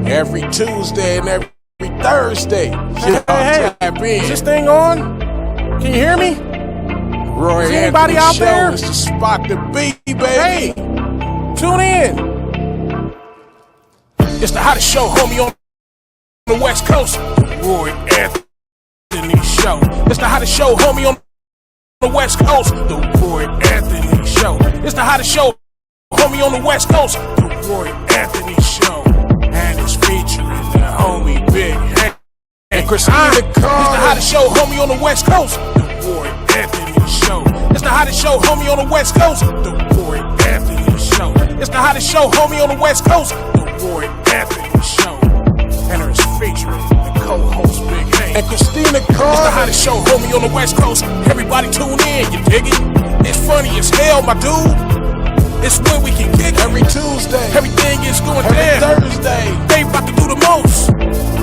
Every Tuesday and every Thursday. Hey, is this thing on? Can you hear me? Roy Is anybody Anthony out Show there? is the spot to be, baby. Hey, tune in. It's the hottest show, homie, on the West Coast. The Roy Anthony Show. It's the hottest show, homie, on the West Coast. The Roy Anthony Show. It's the hottest show, homie, on the West Coast. The Roy Anthony Show. And it's featuring the homie Big Hank and Christina Carter. It's the hottest show, homie, on the West Coast. The Roy Anthony Show. It's the hottest show, homie, on the West Coast. The Roy Anthony Show. It's the hottest show, homie, on the West Coast. The Roy Anthony Show. And it's featuring the co-host Big Hank and Christina Carter. It's the hottest show, homie, on the West Coast. Everybody tune in, you dig it? It's funny as hell, my dude. It's when we can kick every Tuesday. Everything is going every down. Thursday. They about to do the most.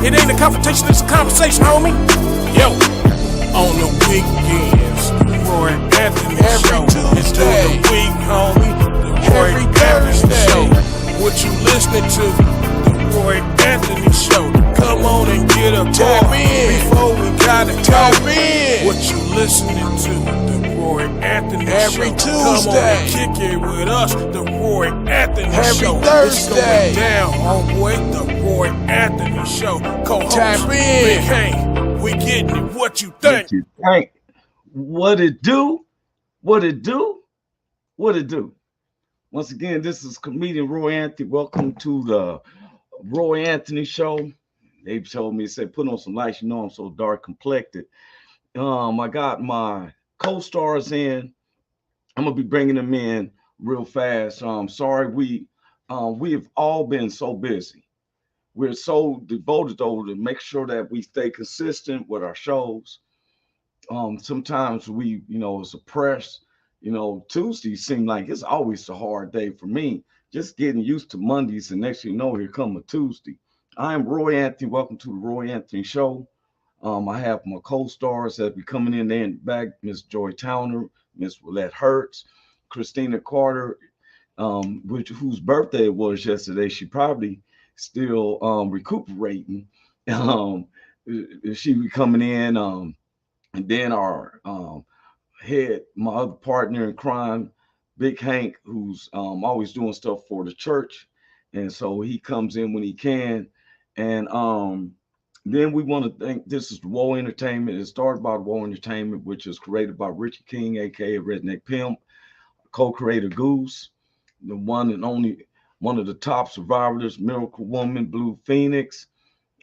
It ain't a confrontation, it's a conversation, homie. Yo, on the weekends, the Roy Anthony every Show. Tuesday. It's during the week, homie. The Roy every Anthony Thursday. Show. What you listening to? The Roy Anthony Show. Come on and get a Tap bar in. before we gotta Tap go. in. What you listening to? The Roy Anthony every Show. Tuesday. Come on and kick it with us. The Roy Anthony every Show. Thursday. It's going down, homeboy. The Roy Anthony Show. Co-host Tap in. Big Hank. We getting it. What you think? What it do? What it do? What it do? Once again, this is comedian Roy Anthony. Welcome to the Roy Anthony Show. They told me, said, put on some lights. You know I'm so dark complected. I got my co-stars in. I'm gonna be bringing them in real fast. Sorry, we have all been so busy. We're so devoted to make sure that we stay consistent with our shows. Sometimes we, it's a press. Tuesdays seem like it's always a hard day for me. Just getting used to Mondays, and next thing you know, here come a Tuesday. I am Roy Anthony. Welcome to the Roy Anthony Show. I have my co-stars that be coming in there in the back, Miss Joi Towner, Miss Willette Hurst, Christina Carter, whose birthday it was yesterday. She probably still recuperating. She be coming in, and then our my other partner in crime, Big Hank, who's always doing stuff for the church, and so he comes in when he can. And then we want to thank, this is Woe Entertainment. It started by Woe Entertainment, which is created by Richie King, aka Redneck Pimp, co-creator Goose, the one and only one of the top survivors, Miracle Woman, Blue Phoenix,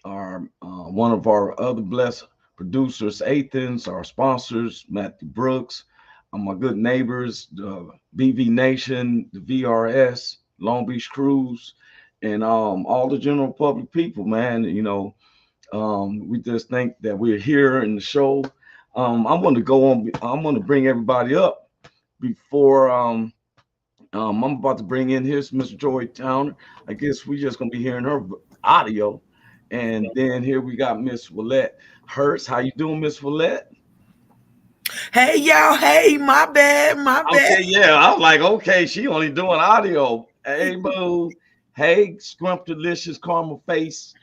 our one of our other blessed producers, Athens, our sponsors, Matthew Brooks, my good neighbors, the BV Nation, the VRS, Long Beach Cruise, and all the general public people, man. We just think that we're here in the show. I'm going to go on. I'm going to bring everybody up before I'm about to bring in. Here's Miss Joi Towner. I guess we're just going to be hearing her audio. And then here we got Miss Willette Hurst. How you doing, Miss Willette? Hey, y'all. Hey, my bad. Okay, yeah. I was like, okay, she only doing audio. Hey, boo. Hey, Scrumptious Caramel Face.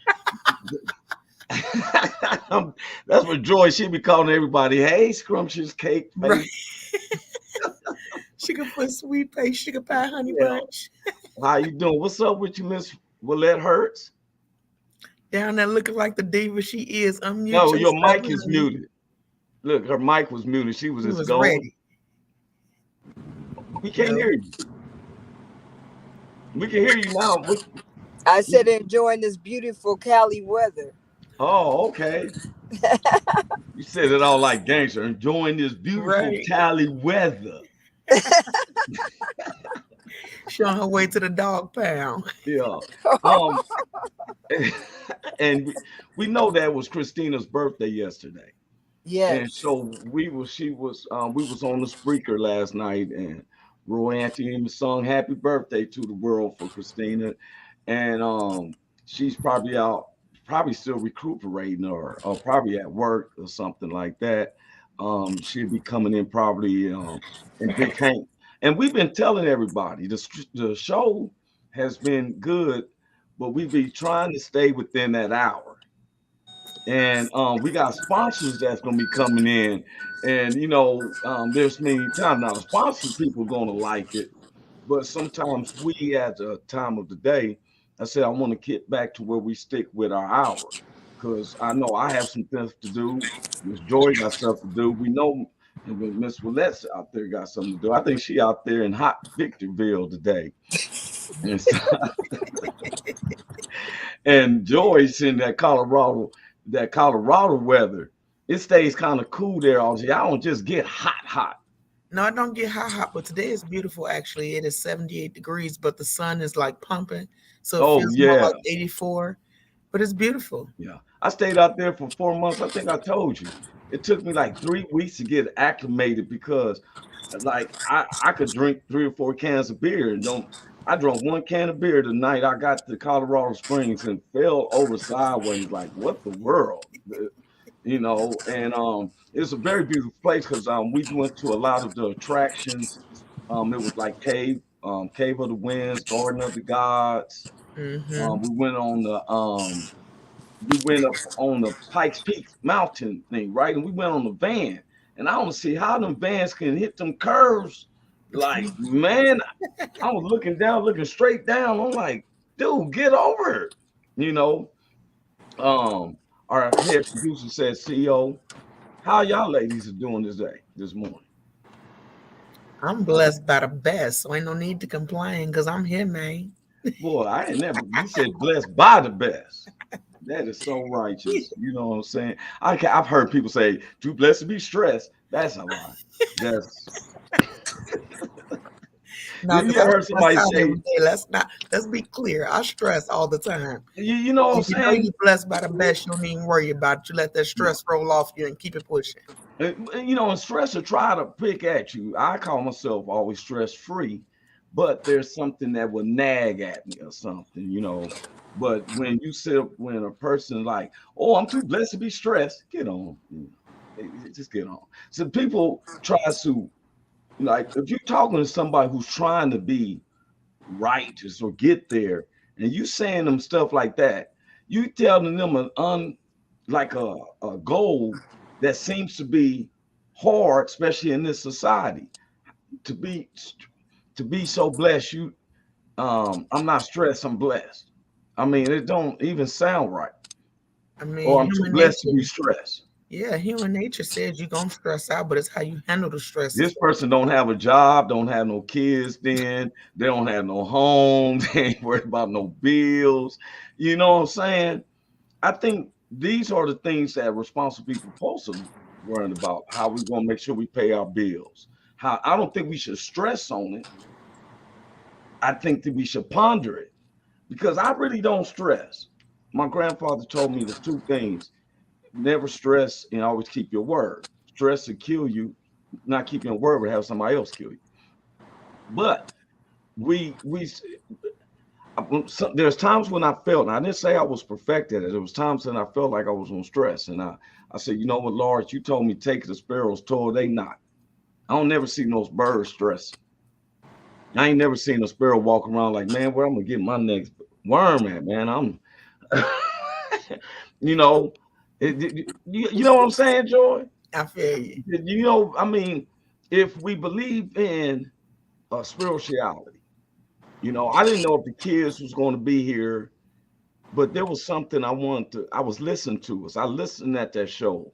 That's what Joy, she be calling everybody. Hey, Scrumptious Cake Face. Right. Sugar for sweet pie, sugar pie, honey bunch. How you doing? What's up with you, Miss Willette Hurst? Down there looking like the diva she is. Unmute No, your yourself, mic is honey. muted. Look, her mic was muted. She was just going. Ready. We can't hear you. We can hear you now. I said enjoying this beautiful Cali weather. Oh, okay. You said it all like gangster. Enjoying this beautiful Cali weather. She on her way to the dog pound. Yeah. And we know that was Christina's birthday yesterday. Yes. And so we was on the Spreaker last night, and Roy Anthony sung "Happy Birthday" to the world for Christina, and she's probably still recuperating or probably at work or something like that. She'll be coming in probably in Big Hank. And we've been telling everybody the show has been good but we be trying to stay within that hour. And we got sponsors that's gonna be coming in, and there's many times now the sponsor people gonna like it, but sometimes we at the time of the day, I said I want to get back to where we stick with our hour, because I know I have some things to do. Miss Joy got stuff to do. We know Miss Willette's out there got something to do. I think she out there in hot Victorville today. And, and Joy's in that Colorado weather. It stays kind of cool there all day. I don't just get hot. No, I don't get hot, but today is beautiful. Actually, it is 78 degrees, but the sun is like pumping, so it feels more like 84. But it's beautiful. Yeah, I stayed out there for 4 months. I think I told you. It took me like 3 weeks to get acclimated because, like, I could drink 3 or 4 cans of beer and don't. I drank 1 can of beer the night I got to Colorado Springs and fell over sideways. Like, what the world? And it's a very beautiful place because we went to a lot of the attractions. It was like Cave of the Winds, Garden of the Gods. Mm-hmm. We went up on the Pikes Peak mountain thing, right? And we went on the van. And I don't see how them vans can hit them curves. Like, man, I was looking straight down. I'm like, dude, get over it. Our head producer said, CEO, how y'all ladies are doing this morning? I'm blessed by the best, so ain't no need to complain because I'm here, man. Boy, I ain't never. You said blessed by the best. That is so righteous. You know what I'm saying? I've heard people say, too blessed to be stressed. That's a lie. That's. No, you ever heard somebody say, let's be clear. I stress all the time. You know what I'm saying? You know you're blessed by the best, you don't even worry about it. You let that stress roll off you and keep it pushing. And stress will try to pick at you. I call myself always stress-free, but there's something that will nag at me or something. But when a person like, oh, I'm too blessed to be stressed, get on. Just get on. So people try to, like, if you're talking to somebody who's trying to be righteous or get there, and you saying them stuff like that, you telling them a goal that seems to be hard, especially in this society, to be so blessed. I'm not stressed, I'm blessed. I mean, it don't even sound right. I mean, or I'm too blessed to be stressed. Yeah, human nature says you're gonna stress out, but it's how you handle the stress. This person don't have a job, don't have no kids, then they don't have no home, they ain't worried about no bills. You know what I'm saying? I think these are the things that responsible people supposed to worry about. How we gonna make sure we pay our bills. How I don't think we should stress on it. I think that we should ponder it, because I really don't stress. My grandfather told me the 2 things. Never stress and always keep your word. Stress will kill you. Not keeping your word would have somebody else kill you. But there's times when I felt, and I didn't say I was perfected. There was times when I felt like I was on stress, and I said, you know what, Lord, you told me take the sparrows toil, they not. I don't never see those birds stress. I ain't never seen a sparrow walk around like, man, where I'm gonna get my next worm at, man. I'm, you know what I'm saying, Joy? I feel you. I mean, if we believe in spirituality, I didn't know if the kids was going to be here, but there was something I was listening to us. I listened at that show,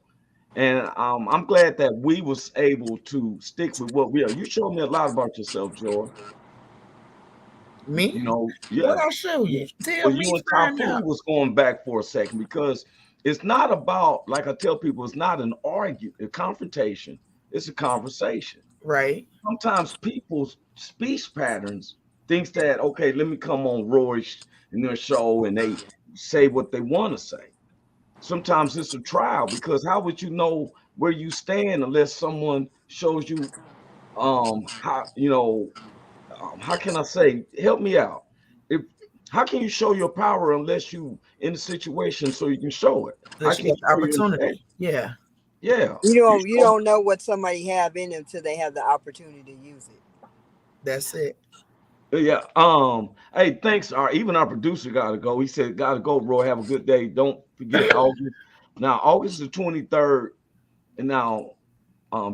and I'm glad that we was able to stick with what we are. You showed me a lot about yourself, Joy. Me? Yeah. What I show you? Tell me. You and Tapu was going back for a second, because it's not about, like I tell people, it's not an argument, a confrontation. It's a conversation. Right. Sometimes people's speech patterns thinks that, okay, let me come on Roy's in their show and they say what they want to say. Sometimes it's a trial, because how would you know where you stand unless someone shows you how can I say, help me out. How can you show your power unless you in the situation so you can show it? Unless you have the opportunity. Yeah. Yeah. You don't know what somebody have in them until they have the opportunity to use it. That's it. Yeah. Hey, thanks. Even our producer gotta go. He said, "Gotta go, bro. Have a good day. Don't forget August." Now, August the 23rd, and now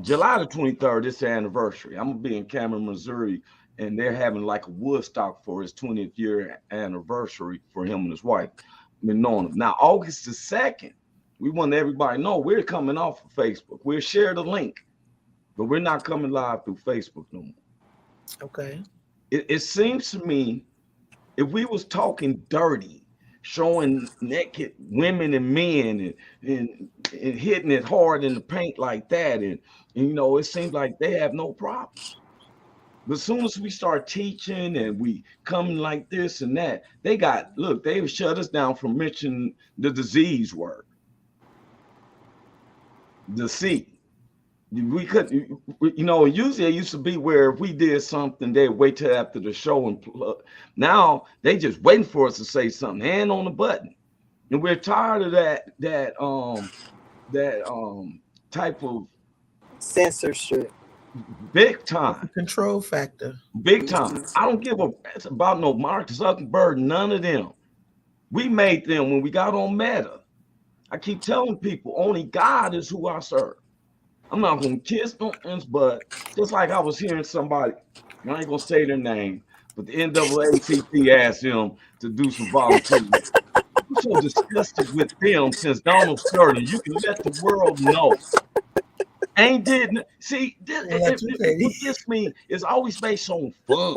July the 23rd. It's the anniversary. I'm gonna be in Cameron, Missouri, and they're having like a Woodstock for his 20th year anniversary for him and his wife. Been knowing him. Now, August the 2nd, we want everybody to know we're coming off of Facebook. We'll share the link, but we're not coming live through Facebook no more. Okay. It seems to me if we was talking dirty, showing naked women and men and hitting it hard in the paint like that, and you know, it seems like they have no problems. But as soon as we start teaching and we come like this and that, they shut us down from mentioning the disease word, the C. We couldn't, you know, usually it used to be where if we did something, they'd wait till after the show and now they just waiting for us to say something, hand on the button. And we're tired of that type of censorship. Big time. Control factor. Big time. I don't give a it's about no Mark Zuckerberg, none of them. We made them when we got on Meta. I keep telling people only God is who I serve. I'm not gonna kiss no ends, but just like I was hearing somebody, I ain't gonna say their name, but the NAACP asked him to do some volunteering. I'm so disgusted with them since Donald Sterling. You can let the world know. Ain't did see what gets me is always based on fun.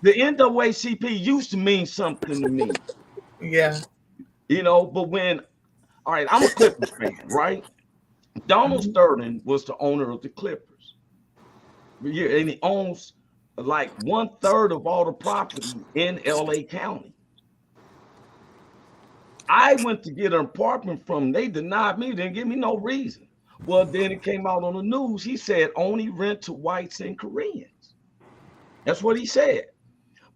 The NAACP used to mean something to me. Yeah. You know, but when all right, I'm a Clippers fan, right? Donald Sterling was the owner of the Clippers. Yeah, and he owns like 1/3 of all the property in LA County. I went to get an apartment from them. They denied me, didn't give me no reason. Well, then it came out on the news. He said only rent to whites and Koreans. That's what he said.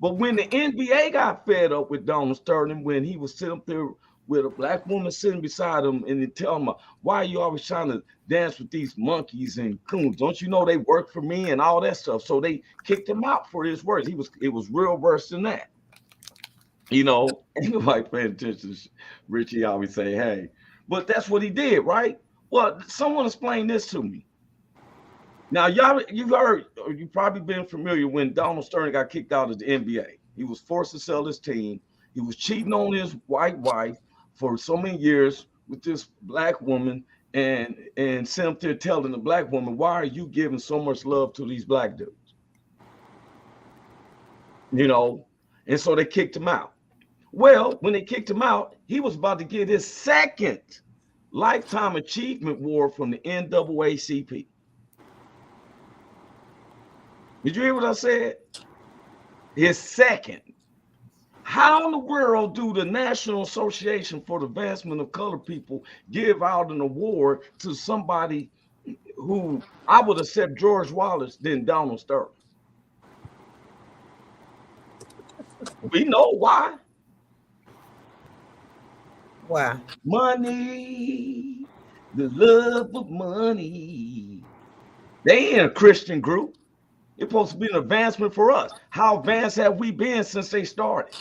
But when the NBA got fed up with Donald Sterling, when he was sitting up there with a black woman sitting beside him and then tell him, why are you always trying to dance with these monkeys and coons? Don't you know they work for me and all that stuff? So they kicked him out for his words. It was real worse than that. You know, ain't nobody paying attention to Richie always say, hey, but that's what he did, right? Well, someone explain this to me. Now, you've heard, or you've probably been familiar when Donald Sterling got kicked out of the NBA. He was forced to sell his team. He was cheating on his white wife for so many years with this black woman and sent up there telling the black woman, why are you giving so much love to these black dudes? You know, and so they kicked him out. Well, when they kicked him out, he was about to get his second Lifetime Achievement Award from the NAACP. Did you hear what I said? His second. How in the world do the National Association for the Advancement of Colored People give out an award to somebody who I would accept George Wallace than Donald Sterling? We know why. Why? Money, the love of money. They ain't a Christian group. It's supposed to be an advancement for us. How advanced have we been since they started?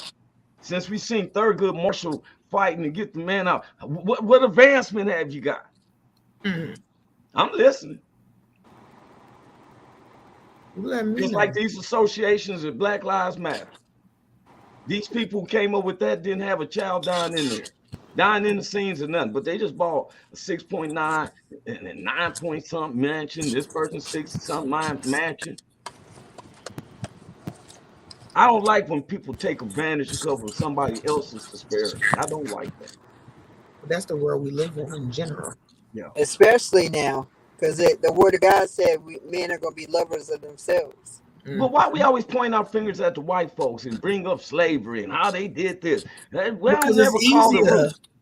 Since we seen Thurgood Marshall fighting to get the man out. What advancement have you got? I'm listening. Just like these associations of Black Lives Matter. These people who came up with that didn't have a child dying in there. Dying in the scenes or nothing, but they just bought a 6.9 and a 9 point something mansion. This person 6 something mansion. I don't like when people take advantage of somebody else's prosperity. I don't like that. That's the world we live in general. Yeah. Especially now, because the word of God said men are going to be lovers of themselves. But why we always point our fingers at the white folks and bring up slavery and how they did this? Because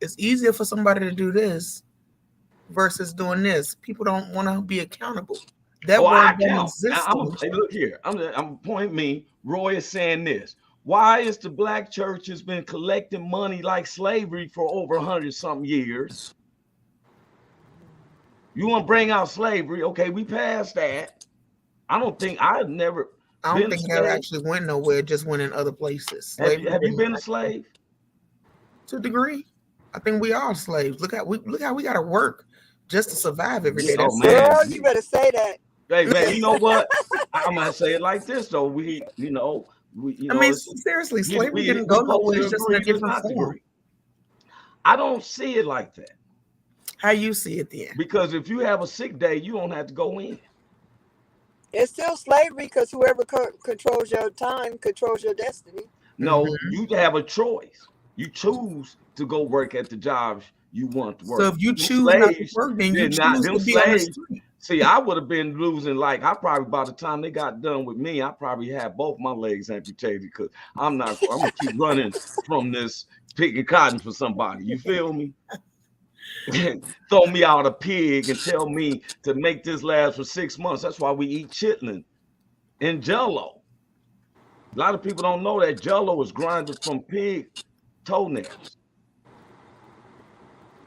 it's easier for somebody to do this versus doing this. People don't want to be accountable. That word doesn't exist. Hey, look here. I'm pointing me. Roy is saying this. Why is the black church has been collecting money like slavery for over 100-something years? You want to bring out slavery? Okay, we passed that. I I don't think that actually went nowhere. It just went in other places. Have you been a slave? To a degree. I think we are slaves. Look how we got to work just to survive every day. Oh man, girl, you better say that. Hey man, you know what? I'm gonna say it like this though. We I mean, seriously, slavery didn't go nowhere. It's just in a different form. I don't see it like that. How you see it then? Because if you have a sick day, you don't have to go in. It's still slavery because whoever controls your time controls your destiny. No, you have a choice. You choose to go work at the jobs you want to work. So if you choose not to work, then you choose to be on the street. See, I would have been losing, like, I probably, by the time they got done with me, I probably had both my legs amputated because I'm going to keep running from this picking cotton for somebody. You feel me? Throw me out a pig and tell me to make this last for 6 months. That's why we eat chitlin and Jell-O. A lot of people don't know that Jell-O is grinded from pig toenails.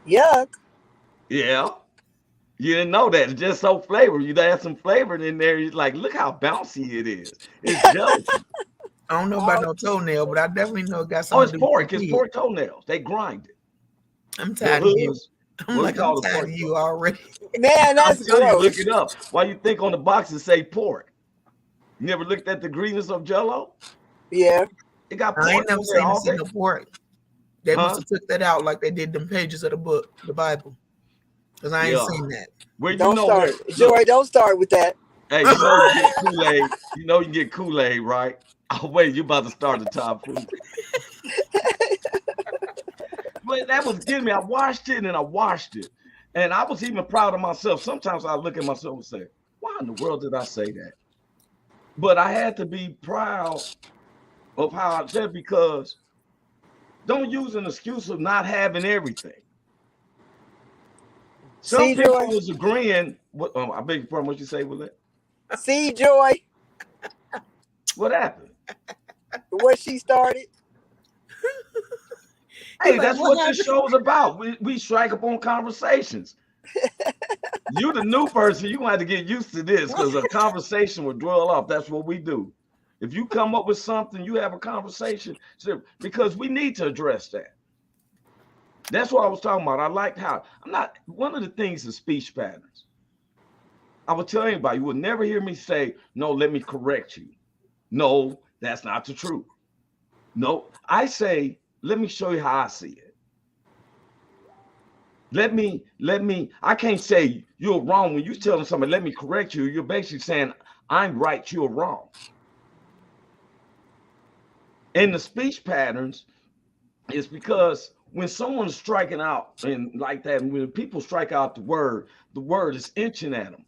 Yuck. Yeah. You didn't know that. It's just so flavored. You add some flavor in there. You're like, look how bouncy it is. It's jelly. I don't know about no toenail, but I definitely know it got something. Oh, it's pork. It's pork toenails. They grind it. I'm tired of you. I'm tired of you already. Man, that's gross. Look it up. Why you think on the boxes say pork? You never looked at the greenness of Jell-O? Yeah. It got pork. I ain't never seen no pork. They must have took that out like they did them pages of the book, the Bible. Because I ain't seen that. Where don't start. Joy, don't start with that. Hey, you know you get Kool-Aid. You know you get Kool-Aid, right? Oh, wait, you about to start the top food. But that was getting me. I watched it. And I was even proud of myself. Sometimes I look at myself and say, why in the world did I say that? But I had to be proud of how I said, because don't use an excuse of not having everything. Some people was agreeing. I beg your pardon, what you say, Willette? See, Joy. What happened? What she started. Hey, that's what this show's about. We strike up on conversations. You the new person, you're gonna have to get used to this, because a conversation will dwell off. That's what we do. If you come up with something, you have a conversation, because we need to address that. That's what I was talking about. I liked how one of the things is speech patterns. I will tell anybody, you will never hear me say, no, let me correct you. No, that's not the truth. No, I say, let me show you how I see it. I can't say you're wrong. When you're telling somebody, let me correct you, you're basically saying, I'm right, you're wrong. And the speech patterns is because when someone's striking out and like that, and when people strike out the word is inching at them.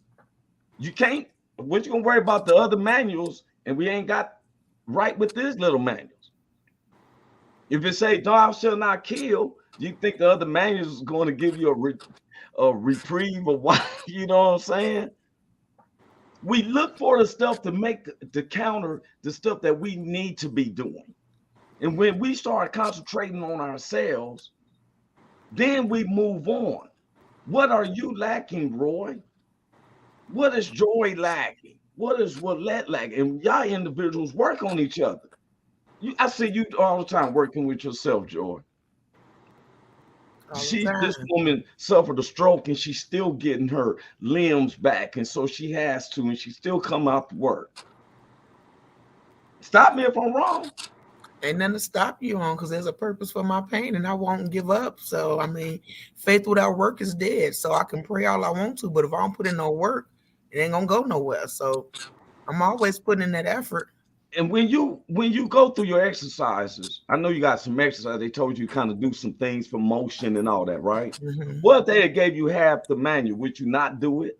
You can't, what you gonna worry about the other manuals, and we ain't got right with these little manuals. If it say, thou shalt not kill, do you think the other manuals is going to give you a reprieve or what? You know what I'm saying? We look for the stuff to counter the stuff that we need to be doing. And when we start concentrating on ourselves, then we move on. What are you lacking, Roy? What is Joy lacking? What is Willette lacking? And y'all individuals work on each other. I see you all the time working with yourself, Joy. This woman suffered a stroke and she's still getting her limbs back. And so she has to, and she still come out to work. Stop me if I'm wrong. Ain't nothing to stop you on, because there's a purpose for my pain and I won't give up. So, I mean, faith without work is dead. So I can pray all I want to, but if I don't put in no work, it ain't going to go nowhere. So I'm always putting in that effort. And when you go through your exercises, I know you got some exercise. They told you kind of do some things for motion and all that, right? Mm-hmm. What if they gave you half the manual? Would you not do it?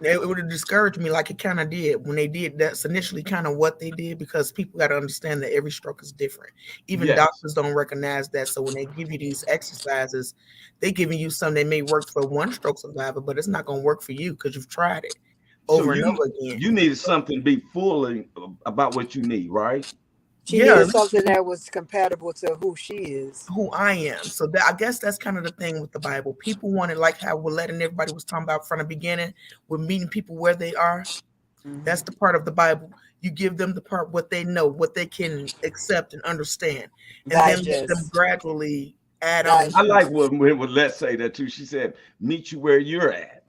It would have discouraged me, like it kind of did when they did. That's initially kind of what they did, because people got to understand that every stroke is different. Even doctors don't recognize that. So when they give you these exercises, they're giving you something that may work for one stroke survivor, but it's not going to work for you because you've tried it over and over again. You needed something to be full about what you need, right? She needed something that was compatible to who she is. Who I am. So I guess that's kind of the thing with the Bible. People wanted, like how Willette and everybody was talking about from the beginning, with meeting people where they are. That's the part of the Bible. You give them the part what they know, what they can accept and understand, and then let them Digest. gradually add on. Digest. I like when Let's say that too. She said, "Meet you where you're at."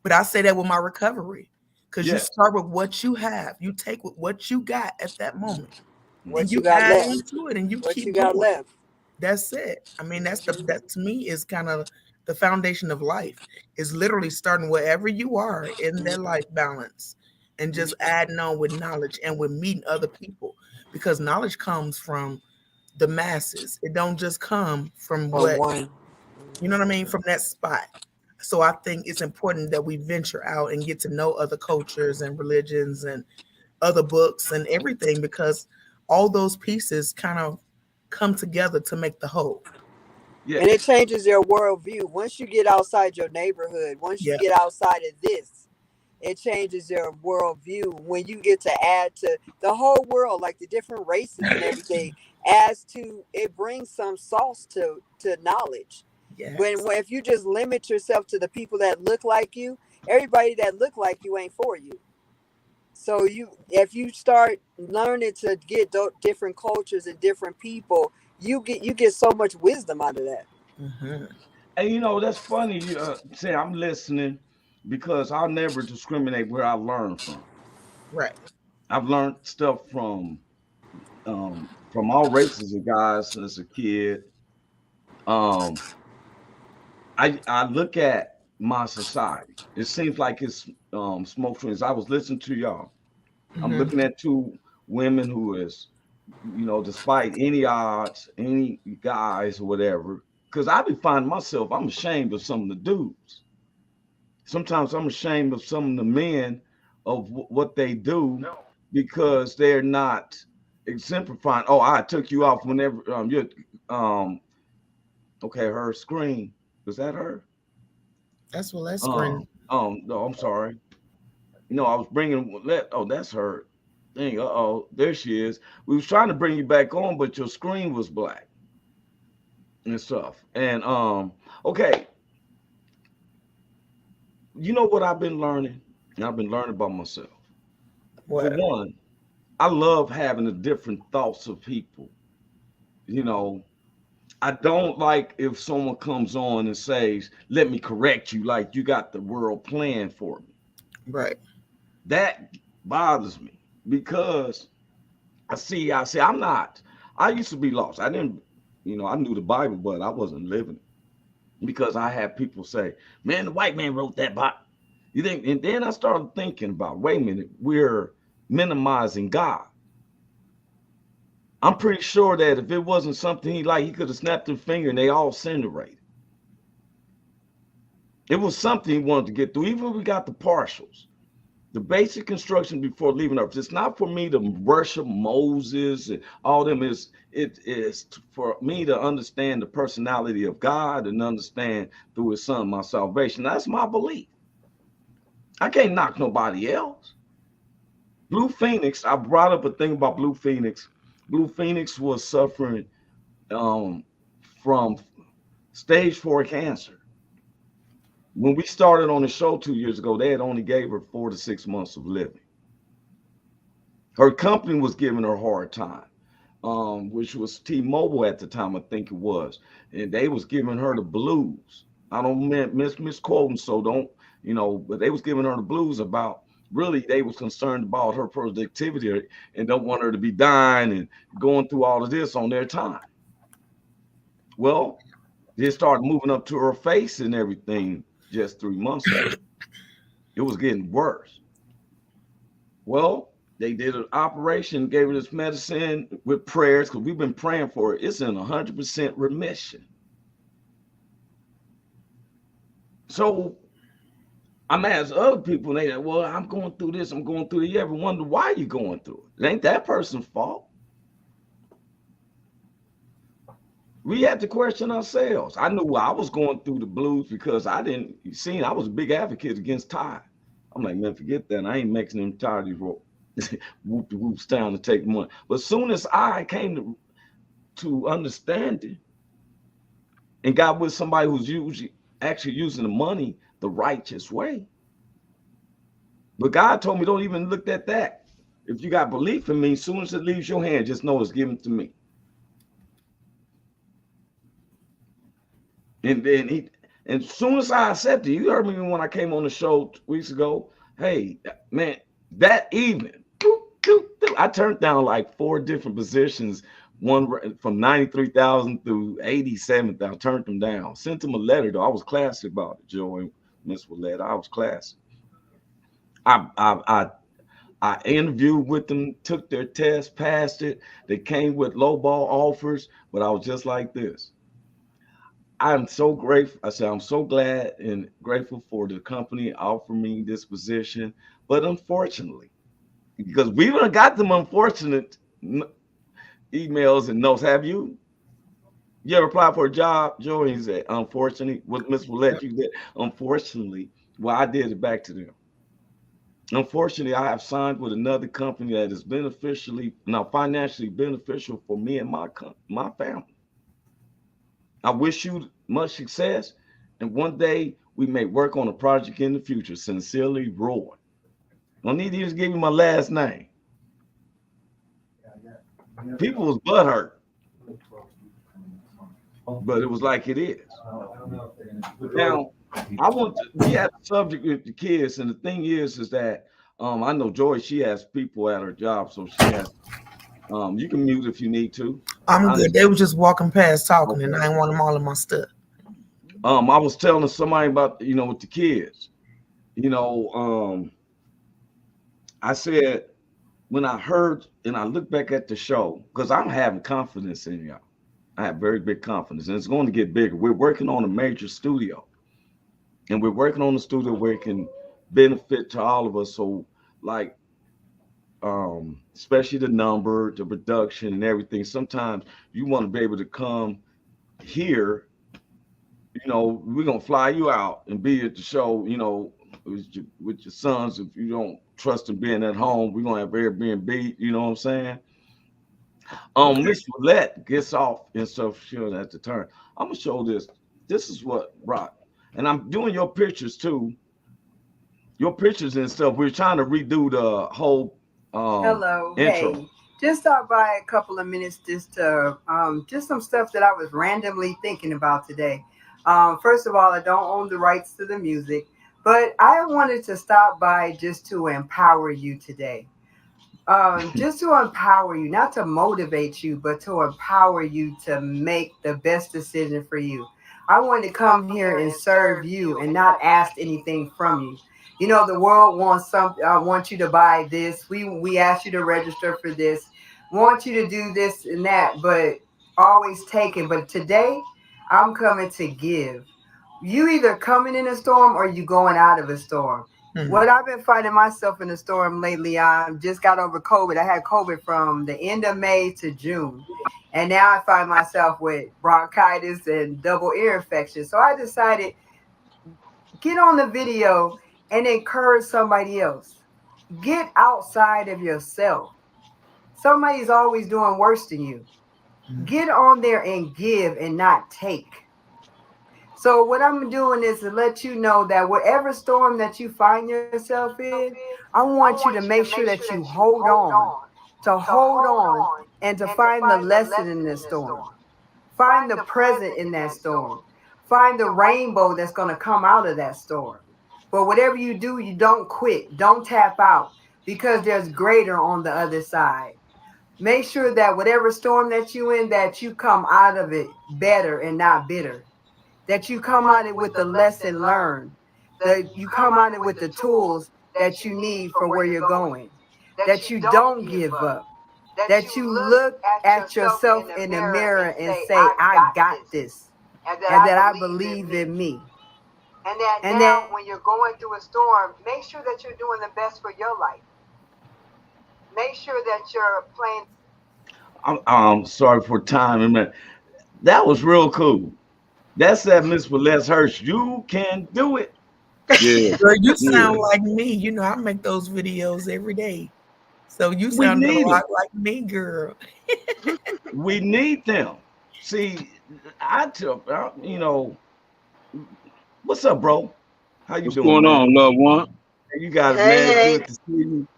But I say that with my recovery, because you Yes. start with what you have. You take with what you got at that moment, and What you you got add left? on to it, and you What you keep got going. left? That's it. I mean, that to me is kind of the foundation of life. Is literally starting wherever you are in that life balance, and just adding on with knowledge and with meeting other people, because knowledge comes from the masses. It don't just come from From what one. you know what I mean, from that spot. So I think it's important that we venture out and get to know other cultures and religions and other books and everything, because all those pieces kind of come together to make the whole. Yeah. And it changes your worldview. Once you get outside your neighborhood, once you Yeah. get outside of this, it changes your worldview when you get to add to the whole world, like the different races and everything, as to it brings some sauce to knowledge. Yes. When if you just limit yourself to the people that look like you, everybody that look like you ain't for you. So if you start learning to get different cultures and different people, you get so much wisdom out of that. Hmm. And that's funny. You say I'm listening because I'll never discriminate where I learn from. Right. I've learned stuff from all races of guys as a kid. Um, I look at my society. It seems like it's smoke screens. I was listening to y'all. I'm Hmm. looking at two women who is, despite any odds, any guys or whatever, because I be finding myself, I'm ashamed of some of the dudes. Sometimes I'm ashamed of some of the men of what they do because they're not exemplifying. Oh, I took you off whenever you're um okay, her screen. Was that her? That's what that screen. No, I'm sorry. I was bringing let. Oh, that's her thing. Uh-oh, there she is. We was trying to bring you back on, but your screen was black and stuff. And okay, you know what I've been learning? I've been learning about myself. For What? one, I love having the different thoughts of people. You know, I don't like if someone comes on and says, "Let me correct you," like you got the world planned for me. Right. That bothers me because I say I'm not. I used to be lost. I didn't, I knew the Bible, but I wasn't living it because I had people say, "Man, the white man wrote that Bible." You think? And then I started thinking about, wait a minute, we're minimizing God. I'm pretty sure that if it wasn't something he could have snapped his finger and they all incinerated. It was something he wanted to get through. Even if we got the partials, the basic instruction before leaving Earth. It's not for me to worship Moses and all them. It is for me to understand the personality of God and understand through His Son my salvation. That's my belief. I can't knock nobody else. Blue Phoenix. I brought up a thing about Blue Phoenix. Blue Phoenix was suffering um, from stage 4 cancer. When we started on the show 2 years ago, they had only gave her 4 to 6 months of living. Her company was giving her a hard time, which was T-Mobile at the time, I think it was, and they was giving her the blues. I don't misquoting, so don't but they was giving her the blues about. Really, they was concerned about her productivity and don't want her to be dying and going through all of this on their time. Well, they started moving up to her face and everything just 3 months ago. It was getting worse. Well, they did an operation, gave her this medicine with prayers because we've been praying for it. It's in 100% remission. So I'm asking other people, and they say, well, I'm going through this, I'm going through it. You ever wonder why you're going through it? It ain't that person's fault. We had to question ourselves. I knew I was going through the blues because I was a big advocate against Ty. I'm like, man, forget that. I ain't making them tired of these whoop the whoops down to take money. But as soon as I came to understand it and got with somebody who's actually using the money the righteous way, But God told me, don't even look at that. If you got belief in me, as soon as it leaves your hand, just know it's given to me. And then and as soon as I accepted, you heard me when I came on the show 2 weeks ago. Hey, man, that evening, I turned down like 4 different positions, one from 93,000 through 87,000. I turned them down. Sent them a letter though. I was classy about it, Joey, Miss Willette. I was classy. I interviewed with them, took their test, passed it. They came with lowball offers, but I was just like this. I'm so grateful. I said, I'm so glad and grateful for the company offering me this position. But unfortunately, because we would have got them unfortunate emails and notes. Have you ever applied for a job, Joey? He said, unfortunately, what Miss Willette, you did. Unfortunately, well, I did it back to them. Unfortunately, I have signed with another company that is financially beneficial for me and my family. I wish you much success, and one day we may work on a project in the future. Sincerely, Roy. Don't need to just give you my last name. People was butthurt, but it was like it is. Now, we had a subject with the kids, and the thing is that I know Joy, she has people at her job, so she has. You can mute if you need to. I'm good. They were just walking past talking, and I didn't want them all in my stuff. I was telling somebody about, with the kids, I said, when I heard and I look back at the show, because I'm having confidence in y'all. I have very big confidence, and it's going to get bigger. We're working on a major studio, and we're working on a studio where it can benefit to all of us. So, like, especially the number, the production, and everything. Sometimes you want to be able to come here. We're gonna fly you out and be at the show. With your sons. If you don't trust them being at home, we're gonna have Airbnb. You know what I'm saying? Miss Willette gets off and stuff. Sure, at the turn. I'm gonna show this. This is what rock, and I'm doing your pictures too. Your pictures and stuff. We're trying to redo the whole hello, intro. hey. Just stop by a couple of minutes just to just some stuff that I was randomly thinking about today. First of all, I don't own the rights to the music, but I wanted to stop by just to empower you today. Just to empower you, not to motivate you, but to empower you to make the best decision for you. I wanted to come here and serve you and not ask anything from you. The world wants you to buy this. We ask you to register for this, want you to do this and that, but always taking. But today, I'm coming to give. You either coming in a storm or you going out of a storm. Mm-hmm. What I've been finding myself in a storm lately, I just got over COVID. I had COVID from the end of May to June. And now I find myself with bronchitis and double ear infection. So I decided, get on the video and encourage somebody else. Get outside of yourself. Somebody's always doing worse than you. Get on there and give and not take. So what I'm doing is to let you know that whatever storm that you find yourself in, I want you to make sure that you hold on, and to find the lesson in this storm. Find the present in that storm. Find the rainbow that's going to come out of that storm. But whatever you do, you don't quit. Don't tap out, because there's greater on the other side. Make sure that whatever storm that you in, that you come out of it better and not bitter. That you come out of it with the lesson learned. That you come out of it with the tools that you need for where you're going. That you don't give up. That you look at yourself in the mirror and say, I got this. And that I believe in me. And that when you're going through a storm, make sure that you're doing the best for your life. Make sure that you're playing. I'm sorry for time, man. That was real cool. That's that Miss Willette Hurst. You can do it. Yeah. Girl, you sound like me. I make those videos every day. So you sound a lot like me, girl. We need them. See, what's up, bro? How you doing? What's going on, loved one? You guys, man, Hey. good to see you.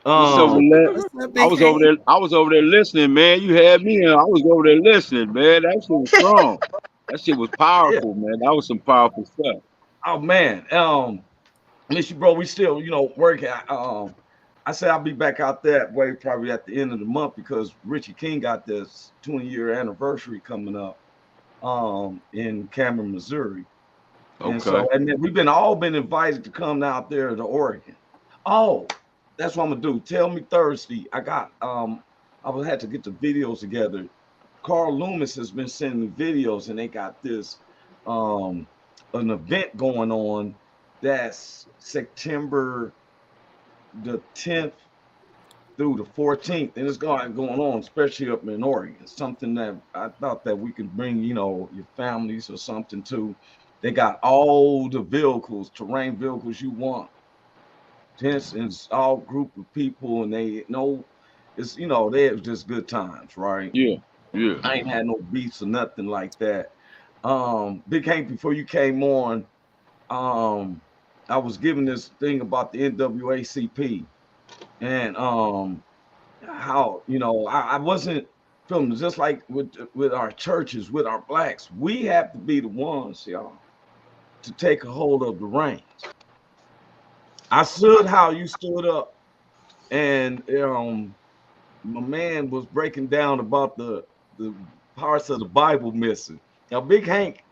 What's up, Willette? What's up, I Big was over Hank? there. I was over there listening, man. You had me, and I was over there listening, man. That shit was strong. That shit was Yeah. powerful, man. That was some powerful stuff. Oh man. Miss you, bro. We still, working. I said I'll be back out that way probably at the end of the month because Richie King got this 20-year anniversary coming up in Cameron, Missouri. And Okay. so and then we've all been invited to come out there to Oregon. Oh, that's what I'm gonna do. Tell me Thursday. I got I will have to get the videos together. Carl Loomis has been sending me videos and they got this an event going on that's September the 10th through the 14th, and it's going on, especially up in Oregon. Something that I thought that we could bring, your families or something to. They got all the vehicles, terrain vehicles you want. Tents and it's all group of people, and they know it's they have just good times, right? Yeah. Yeah. I ain't had no beefs or nothing like that. Big Hank, before you came on, I was giving this thing about the NWACP and how I wasn't feeling just like with our churches, with our blacks, we have to be the ones, y'all, to take a hold of the reins. I stood how you stood up, and my man was breaking down about the parts of the Bible missing. Now, Big Hank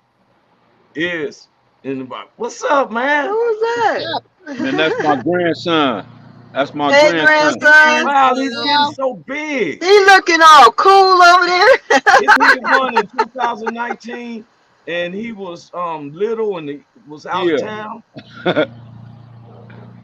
is in the Bible. What's up, man? Who's that? Man, that's my grandson. That's my Hey, grandson. grandson. Wow, he's getting so big. He looking all cool over there. He did one in 2019, and he was little and he was out of Yeah. town.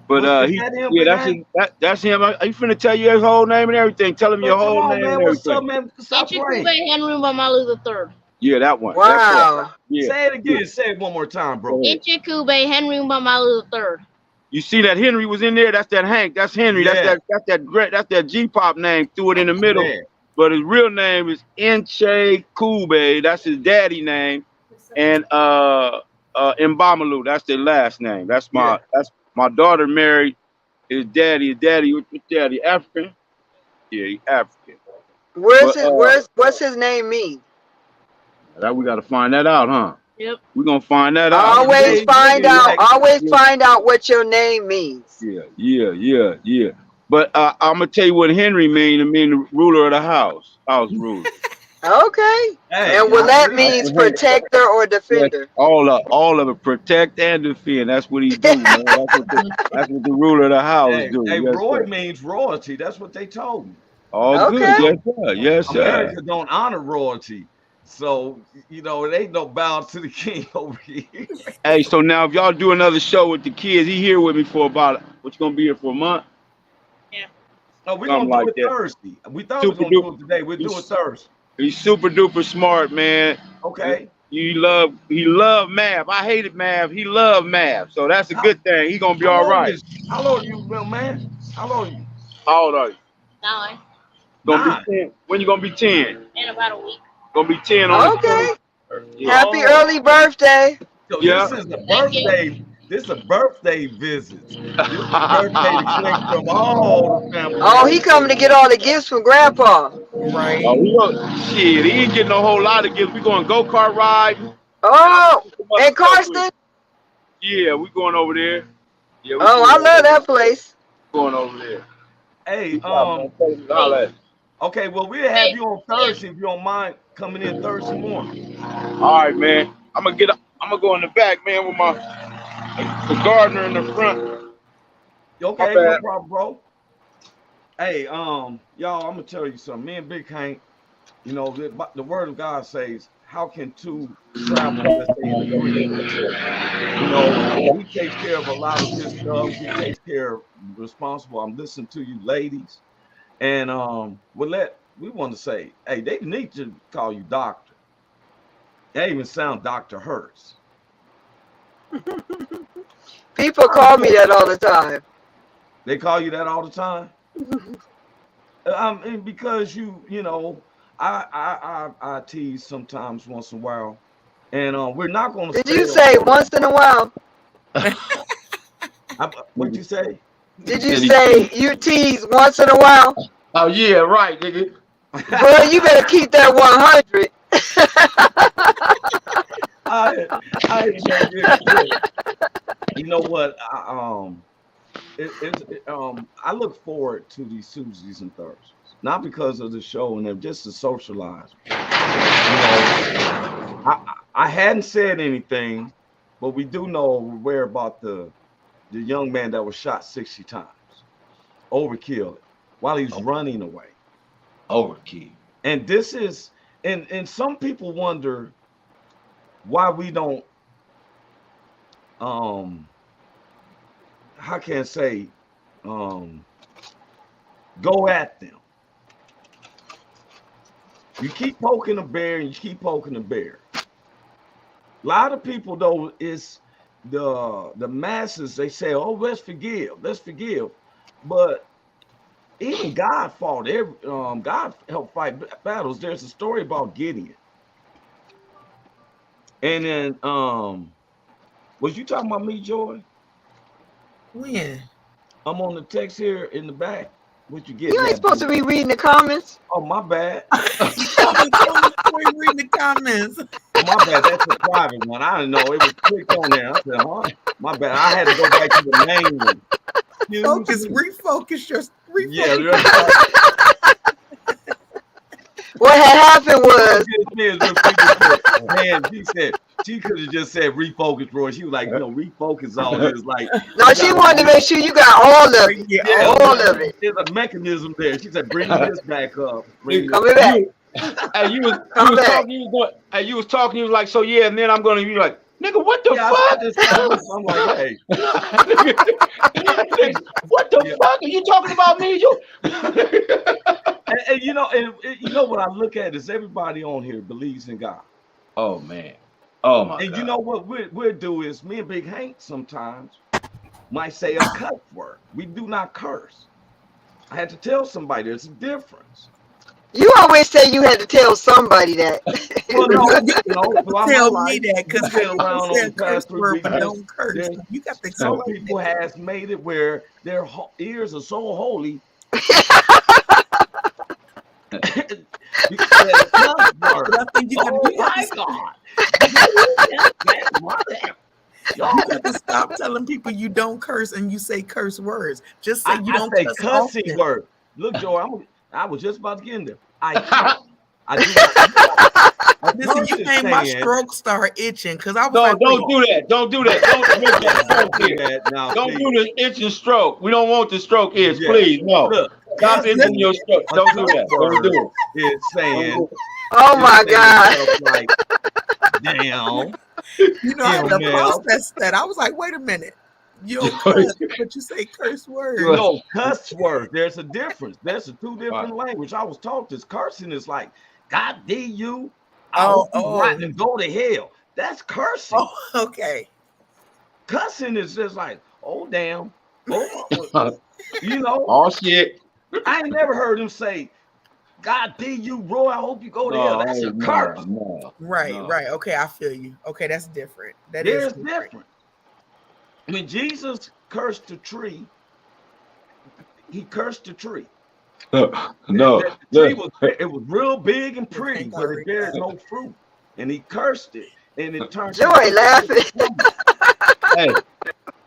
But Is he, that him, yeah, Big that's Hank? that's him. You finna tell you his whole name and everything. Tell him your But come whole on, name and man. What's up, everything. man? Stop playing. Henry Mamalu III. Yeah, that one. Wow. Yeah. Say it again. Say it one more time, bro. Go ahead. Ichikube Henry Mamalu III. You see that Henry was in there? That's that Hank. That's Henry. Yeah. That's that G-pop name. Threw it in the middle. Man. But his real name is Enche Kube. That's his daddy name. And Mbamalu. That's their last name. That's my daughter married his daddy. His daddy, what's daddy? African? Yeah, he's African. What's his name mean? That we gotta find that out, huh? Yep. We're gonna find that out. Always find out what your name means. Yeah. But I'm gonna tell you what Henry mean. It mean the ruler of the house ruler. Okay. Hey, And Willette means protector or defender. All of it, protect and defend. That's what he do, man. That's what the ruler of the house do. Hey, Yes, Roy sir. means royalty. That's what they told me. All good, yes, sir. Yes, sir. America don't honor royalty. So, it ain't no bow to the king over here. Hey, so now if y'all do another show with the kids, he here with me for about, what you gonna be here for a month? No, we're Something going to like do it that. Thursday. We thought we were going to do it today. We'll do it Thursday. He's super duper smart, man. Okay. He love math. I hated math. He loved math. So that's a good thing. He gonna be all right. How old are you, real man? How old are you? How old are you? 9. Gonna be 10. When you gonna be 10? In about a week. Gonna be 10 on Okay. Yeah. Happy early birthday. So Yeah. This is a birthday. This is a birthday visit. This is a birthday to collect from all the family. Oh, he coming to get all the gifts from Grandpa. Right. Shit, he ain't getting a whole lot of gifts. We going go-kart ride. Oh, and Carson. Yeah, we going over there. Yeah. I love that place. Going over there. Hey, okay, well, we'll have you on Thursday if you don't mind coming in Thursday morning. All right, man. I'm gonna go in the back, man, with the gardener in the front. Okay, no problem, bro. Hey, y'all, I'm gonna tell you something. Me and Big Hank, the word of God says, how can two travel unless they agree? He takes care of a lot of this stuff. He takes care of responsible. I'm listening to you ladies. And we want to say, hey, they need to call you doctor. They even sound Dr. Hurst. People call me that all the time. They call you that all the time? And because I tease sometimes once in a while. And we're not going to Did you say once in a while? What'd you say? Did you say you tease once in a while? Oh yeah, right, nigga. Boy, you better keep that 100. I you know what? I look forward to these Tuesdays and Thursdays, not because of the show and them, just to socialize. You know, I hadn't said anything, but we do know aware about the young man that was shot 60 times, overkill, while he's running away. Overkill. And this is, and some people wonder why we don't, how can I say, go at them. You keep poking a bear and you keep poking a bear. A lot of people though is the masses, they say, oh, let's forgive. But even God fought God helped fight battles. There's a story about Gideon. And then was you talking about me, Joy? When? I'm on the text here in the back. What you get? You ain't supposed to be reading the comments. Oh, my bad. Reading the comments. Oh, my bad. That's a private one. I didn't know. It was clicked on there. I said, huh? My bad. I had to go back to the main one. Refocus. Yeah. What had happened was, man, she could have just said refocus, Roy. She was like, refocus all this. Like, no, she wanted to make sure you got all of it. Yeah, all of it. There's a mechanism there. She said, bring this back up. Coming back. Hey, you was talking. You was like, so yeah, and then I'm gonna be like, nigga, what the fuck? I'm like, hey, what the fuck are you talking about me? and you know what I look at is everybody on here believes in God. Oh man. Oh my and God. You know what we'll do is me and Big Hank sometimes might say a cuss word. We do not curse. I had to tell somebody there's a difference. You always say you had to tell somebody that. Well, no, tell me that because around on the past 3 weeks. Don't curse. You got to. Some people has made it where their ears are so holy. I think you got to stop telling people you don't curse and you say curse words. Just say you don't say cussing words. Look, Joe, I was just about to get in there. Listen, you made my stroke start itching because I was don't do that. Don't do that. Don't do the itching stroke. We don't want the stroke itch, please. No. Look, stop itching your stroke. Don't do that. Don't do it. It's saying, oh my God. Like, damn. You know, I had to process that. I was like, wait a minute. You don't cuss, but you say curse words. No, cuss words. There's a difference. There's two different language. I was taught this. Cursing is like, God D you. Right, and go to hell. That's cursing. Oh, okay. Cussing is just like, oh damn. Oh, Oh shit. I ain't never heard him say, God D you, Roy. I hope you go to hell. That's a curse. Right. Okay, I feel you. Okay, that's different. That is different. When Jesus cursed the tree, he cursed the tree. No, it was real big and pretty, but it bears no fruit, and he cursed it, and it turned. Joy laughing.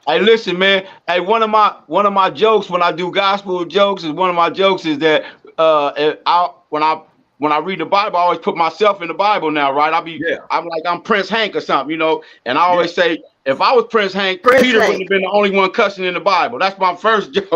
Hey, listen, man. Hey, one of my jokes when I do gospel jokes is that when I read the Bible, I always put myself in the Bible now, right? I'm like I'm Prince Hank or something, and I always say, if I was Prince Hank, Peter wouldn't have been the only one cussing in the Bible. That's my first joke.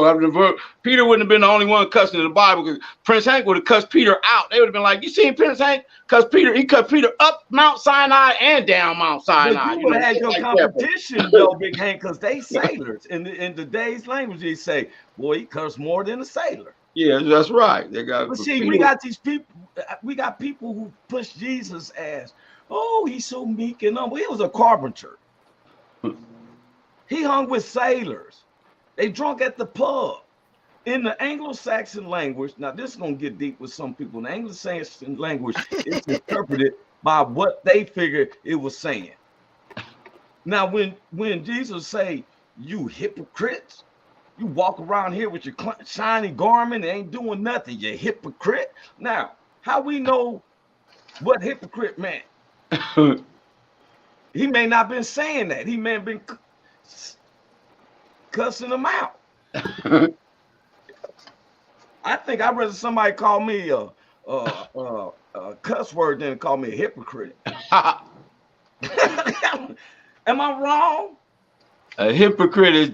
Peter wouldn't have been the only one cussing in the Bible because Prince Hank would have cussed Peter out. They would have been like, you seen Prince Hank? Because he cut Peter up Mount Sinai and down Mount Sinai. But you would have had your competition, though, Big Hank, because they sailors. In today's language, they say, boy, he cursed more than a sailor. Yeah, that's right. But see, we got these people. We got people who push Jesus as, oh, he's so meek and humble. He was a carpenter. He hung with sailors. They drunk at the pub. In the Anglo-Saxon language, now this is gonna get deep with some people. In the Anglo-Saxon language, it's interpreted by what they figured it was saying. Now, when Jesus say, You hypocrites. You walk around here with your shiny garment and ain't doing nothing. You hypocrite. Now, how we know what hypocrite meant? He may not been saying that. He may have been cussing them out. I think I'd rather somebody call me a cuss word than call me a hypocrite. Am I wrong? A hypocrite is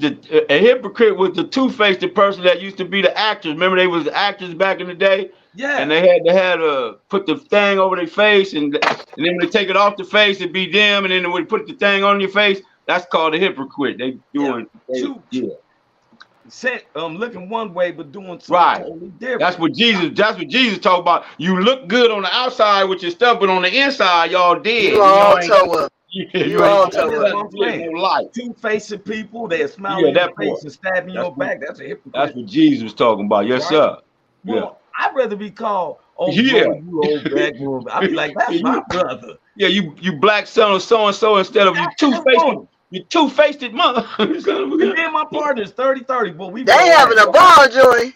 a hypocrite was the two-faced person that used to be the actors. Remember, they was actors back in the day. Yeah. And they had to put the thing over their face, and then when they take it off the face, it'd be them, and then they would put the thing on your face. That's called a hypocrite. They doing looking one way but doing something totally different. That's what Jesus talked about. You look good on the outside with your stuff, but on the inside, y'all dead. You all toe up. You all toe up. Two-faced people that smile in your face and stab in your back. That's a hypocrite. That's what Jesus was talking about. Yes, sir. Well, I'd rather be called, bro, you old black boy. I'd be like, that's my brother. Yeah, you black son of so-and-so instead of you two-faced. You two-faced mother. Me and my partners, 30-30, but we they having a ball, Joy.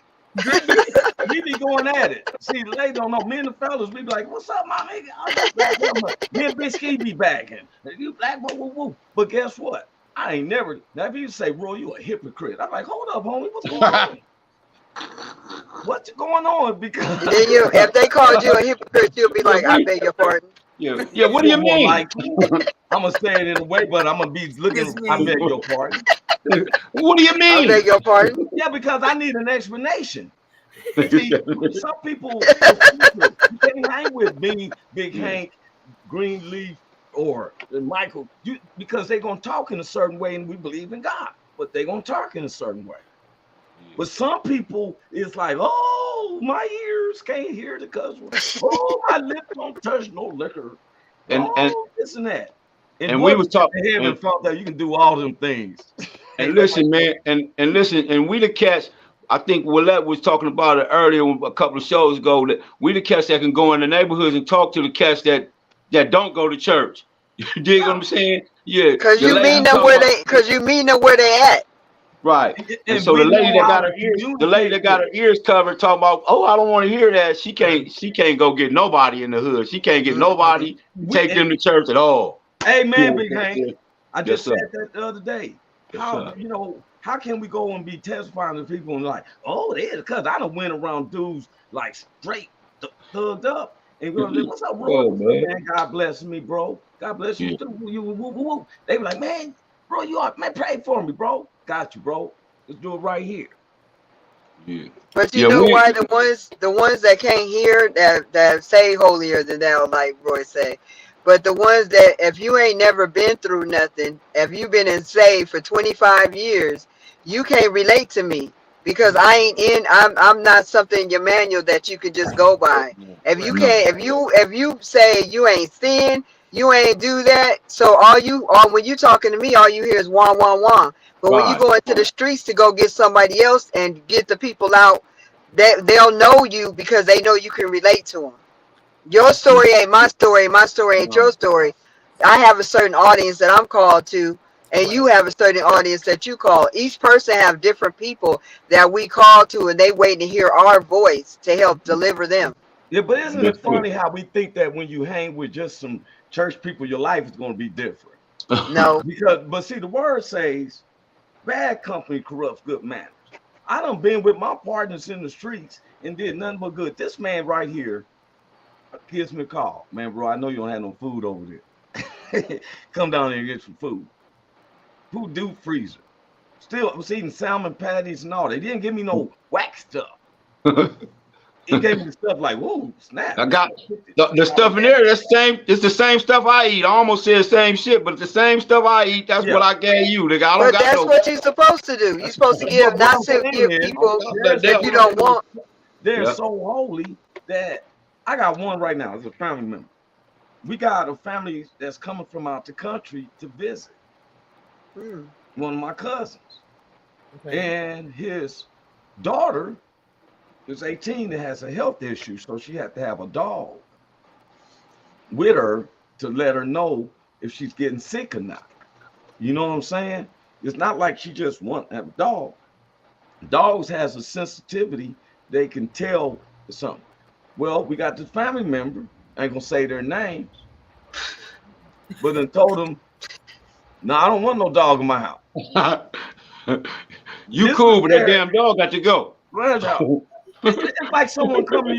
We be going at it. See, they don't know. Me and the fellas, we be like, what's up, my nigga? Me and Big Ski be backing. You black boy, woo, woo. But guess what? I ain't never. Now, if you say, Roy, you a hypocrite, I'm like, hold up, homie, what's going on? What's going on? Because then if they called you a hypocrite, you'll be like, I beg your pardon. Yeah. What do you mean? Like, I'm gonna say it in a way, but I'm gonna be looking. I beg your pardon. What do you mean? I beg your pardon. Yeah, because I need an explanation. See, some people you can't hang with Big Hank, Greenleaf, or Michael, because they're gonna talk in a certain way, and we believe in God, but they're gonna talk in a certain way. But some people, it's like, oh, my ears can't hear the cuss word. Oh, my lips don't touch no liquor. And this and that. And we was talking heaven thought that you can do all them things. And listen, man, and listen, and we the cats. I think Willette was talking about it earlier a couple of shows ago, that we the cats that can go in the neighborhoods and talk to the cats that don't go to church. You dig what I'm saying? Yeah. Because you mean them where they at. Right. And so the lady that got her ears covered talking about, oh, I don't want to hear that. She can't go get nobody in the hood. She can't get nobody take them to church at all. Hey man, Big Hank. I just said that the other day. How can we go and be testifying to people and like, oh, they because I done went around dudes like straight thugged up and go, what's up, bro? Man, God bless me, bro. God bless you too. They be like, man, bro, man, pray for me, bro. Got you, bro. Let's do it right here. Yeah. But you know why the ones that can't hear that say holier than thou, like Roy say. But the ones that if you ain't never been through nothing, if you've been in saved for 25 years, you can't relate to me because I'm not something in your manual that you could just go by. If you can't, if you say you ain't sin, you ain't do that. So when you talking to me, all you hear is wah wah wah. But when you go into the streets to go get somebody else and get the people out, they'll know you because they know you can relate to them. Your story ain't my story. My story ain't your story. I have a certain audience that I'm called to, and you have a certain audience that you call. Each person have different people that we call to, and they wait to hear our voice to help deliver them. Yeah, but isn't it funny how we think that when you hang with just some church people, your life is going to be different? No. But see, the word says, bad company corrupts good manners. I done been with my partners in the streets and did nothing but good. This man right here gives me a call. Man, bro, I know you don't have no food over there. Come down there and get some food. Food do freezer. Still, I was eating salmon patties and all. They didn't give me no whack stuff. He gave me the stuff like, whoa, snap. I got the stuff in there. That's same. It's the same stuff I eat. I almost said the same shit, but it's the same stuff I eat. That's what I gave you, nigga. I don't but that's what you're supposed to do. You're supposed to give, not to give people that you don't want. They're so holy that I got one right now as a family member. We got a family that's coming from out the country to visit. One of my cousins. Okay. And his daughter is 18 and has a health issue, so she had to have a dog with her to let her know if she's getting sick or not. You know what I'm saying? It's not like she just want to have a dog. Dogs has a sensitivity. They can tell something. Well, we got this family member. I ain't gonna say their names, but then told them, "No, I don't want no dog in my house." You This cool, is but that their- damn dog got to go. Run out. It's like someone come to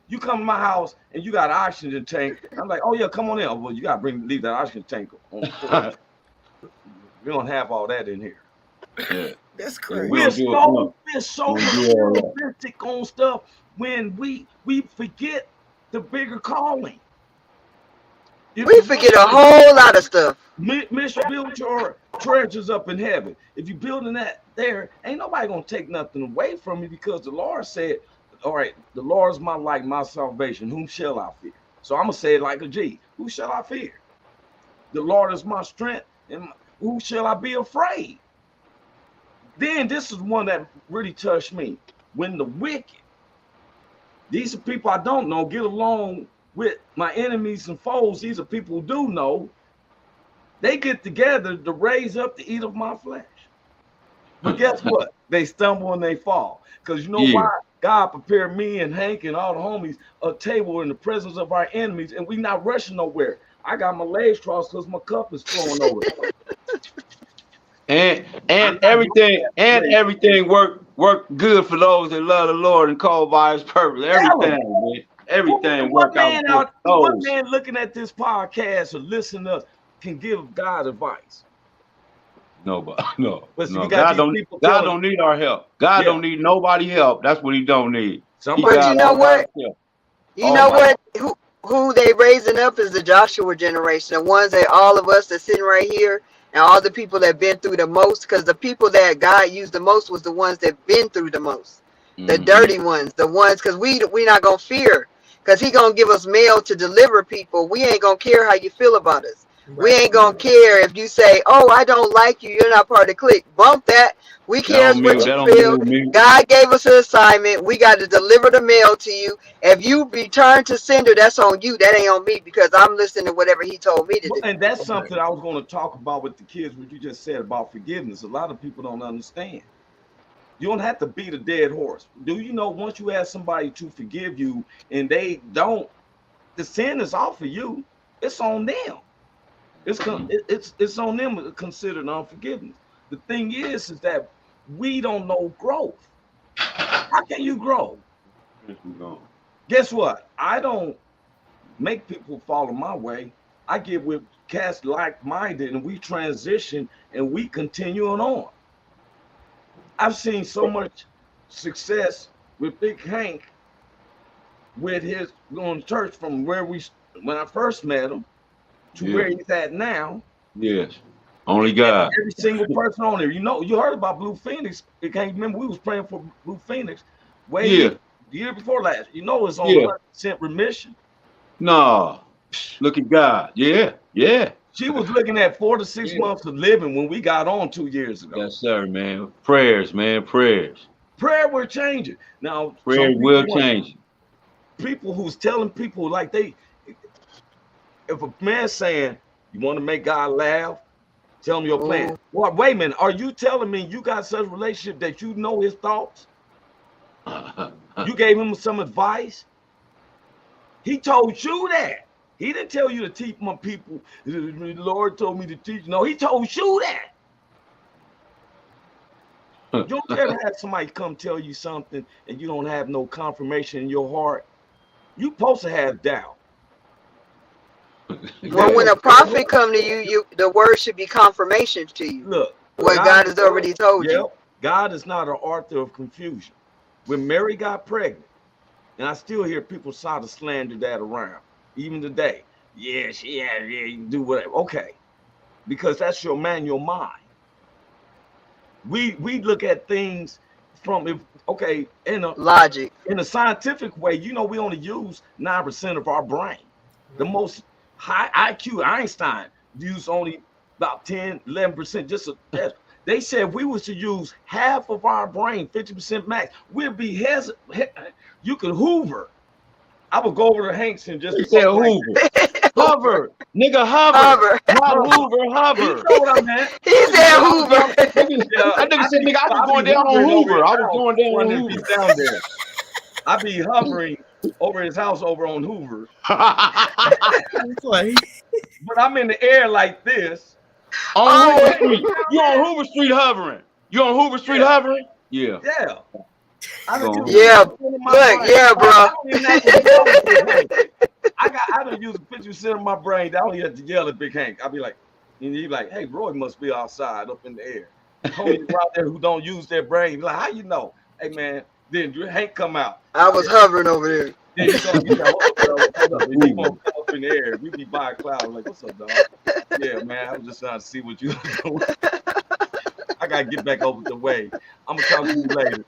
you come to my house and you got an oxygen tank. I'm like, oh yeah, come on in. Oh, well, you gotta leave that oxygen tank on the porch. We don't have all that in here. Yeah. That's crazy. We're so We'll do all that. materialistic on stuff when we forget the bigger calling. If We you forget a whole lot of stuff. build your treasures up in heaven. If you're building that there, ain't nobody gonna take nothing away from you, because the Lord said, all right, the Lord is my light, my salvation. Whom shall I fear? So I'm gonna say it like a G. Who shall I fear? The Lord is my strength, and who shall I be afraid? Then this is one that really touched me. When the wicked, these are people I don't know, get along with my enemies and foes. These are people who do know. They get together to raise up to eat of my flesh. But guess what? They stumble and they fall. Because you know why? God prepared me and Hank and all the homies a table in the presence of our enemies, and we not rushing nowhere. I got my legs crossed because my cup is flowing over. And everything work good for those that love the Lord and called by His purpose. Everything, man. Everything work out. What man looking at this podcast or listening to us can give God advice? Nobody, no. But No. God don't need our help. God don't need nobody help. That's what He don't need. But you know what? You know what? Who they raising up is the Joshua generation, the ones that all of us that sitting right here, and all the people that been through the most, because the people that God used the most was the ones that been through the most, the dirty ones, the ones, because we not gonna fear, because He gonna give us mail to deliver people. We ain't gonna care how you feel about us. Right. We ain't gonna care if you say, "Oh, I don't like you. You're not part of the clique." Bump that. We cares what you feel. God gave us an assignment. We got to deliver the mail to you. If you return to sender, that's on you. That ain't on me, because I'm listening to whatever He told me to do. And that's something I was going to talk about with the kids, what you just said about forgiveness. A lot of people don't understand. You don't have to beat a dead horse. Do you know once you ask somebody to forgive you and they don't, the sin is off of you. It's on them. It's on them to consider unforgiveness. The thing is that we don't know growth. How can you grow? Guess what? I don't make people follow my way. I get with cats like-minded, and we transition and we continue on. I've seen so much success with Big Hank with his going to church from when I first met him to where he's at now. Yes. Only God. Every single person on there. You know, you heard about Blue Phoenix. You can't remember we was praying for Blue Phoenix the year before last. You know, it's on 100% remission. No. Look at God. Yeah. She was looking at 4 to 6 months of living when we got on 2 years ago. Yes, sir, man. Prayers, man. Prayers. Prayer will change it. Now, prayer will change it. People who's telling people like if a man's saying, you want to make God laugh, tell him your plan. Well, wait a minute. Are you telling me you got such a relationship that you know his thoughts? You gave him some advice? He told you that. He didn't tell you to teach my people. The Lord told me to teach. No, he told you that. You don't care to have somebody come tell you something and you don't have no confirmation in your heart. You supposed to have doubt. Well, when a prophet come to you, the word should be confirmation to you. Look, what God has already told you. God is not an author of confusion. When Mary got pregnant, and I still hear people try to slander that around, even today. Yeah, you do whatever. Okay, because that's your manual mind. We look at things from in a logic. In a scientific way, you know, we only use 9% of our brain. The most high IQ Einstein used only about 10, 11%. Just a test. They said if we was to use half of our brain, 50% max, we'd be you could Hoover. I would go over to Hanks and just say Hoover. Hover, nigga, hover. Hover. Not Hoover, hover. You know what I meant? He said Hoover. That nigga said, nigga, I was going down on Hoover. I was going down on Hoover. Down there. I be hovering over his house over on Hoover. But I'm in the air like this. On Hoover Street. You on Hoover Street hovering. You on Hoover Street hovering? Yeah. Yeah. Yeah. Look, yeah, bro. I don't use a picture sitting in my brain. I don't have to yell at Big Hank. I'll be like, and he's like, hey, Roy must be outside up in the air. Homies out there who don't use their brain. Like, how you know? Hey man, then Hank come out. I was hovering over there. Then you gonna be like, up in the air. We be by a cloud. Like, what's up, dog? Yeah, man. I was just trying to see what you doing. I gotta get back over the way. I'm gonna talk to you later.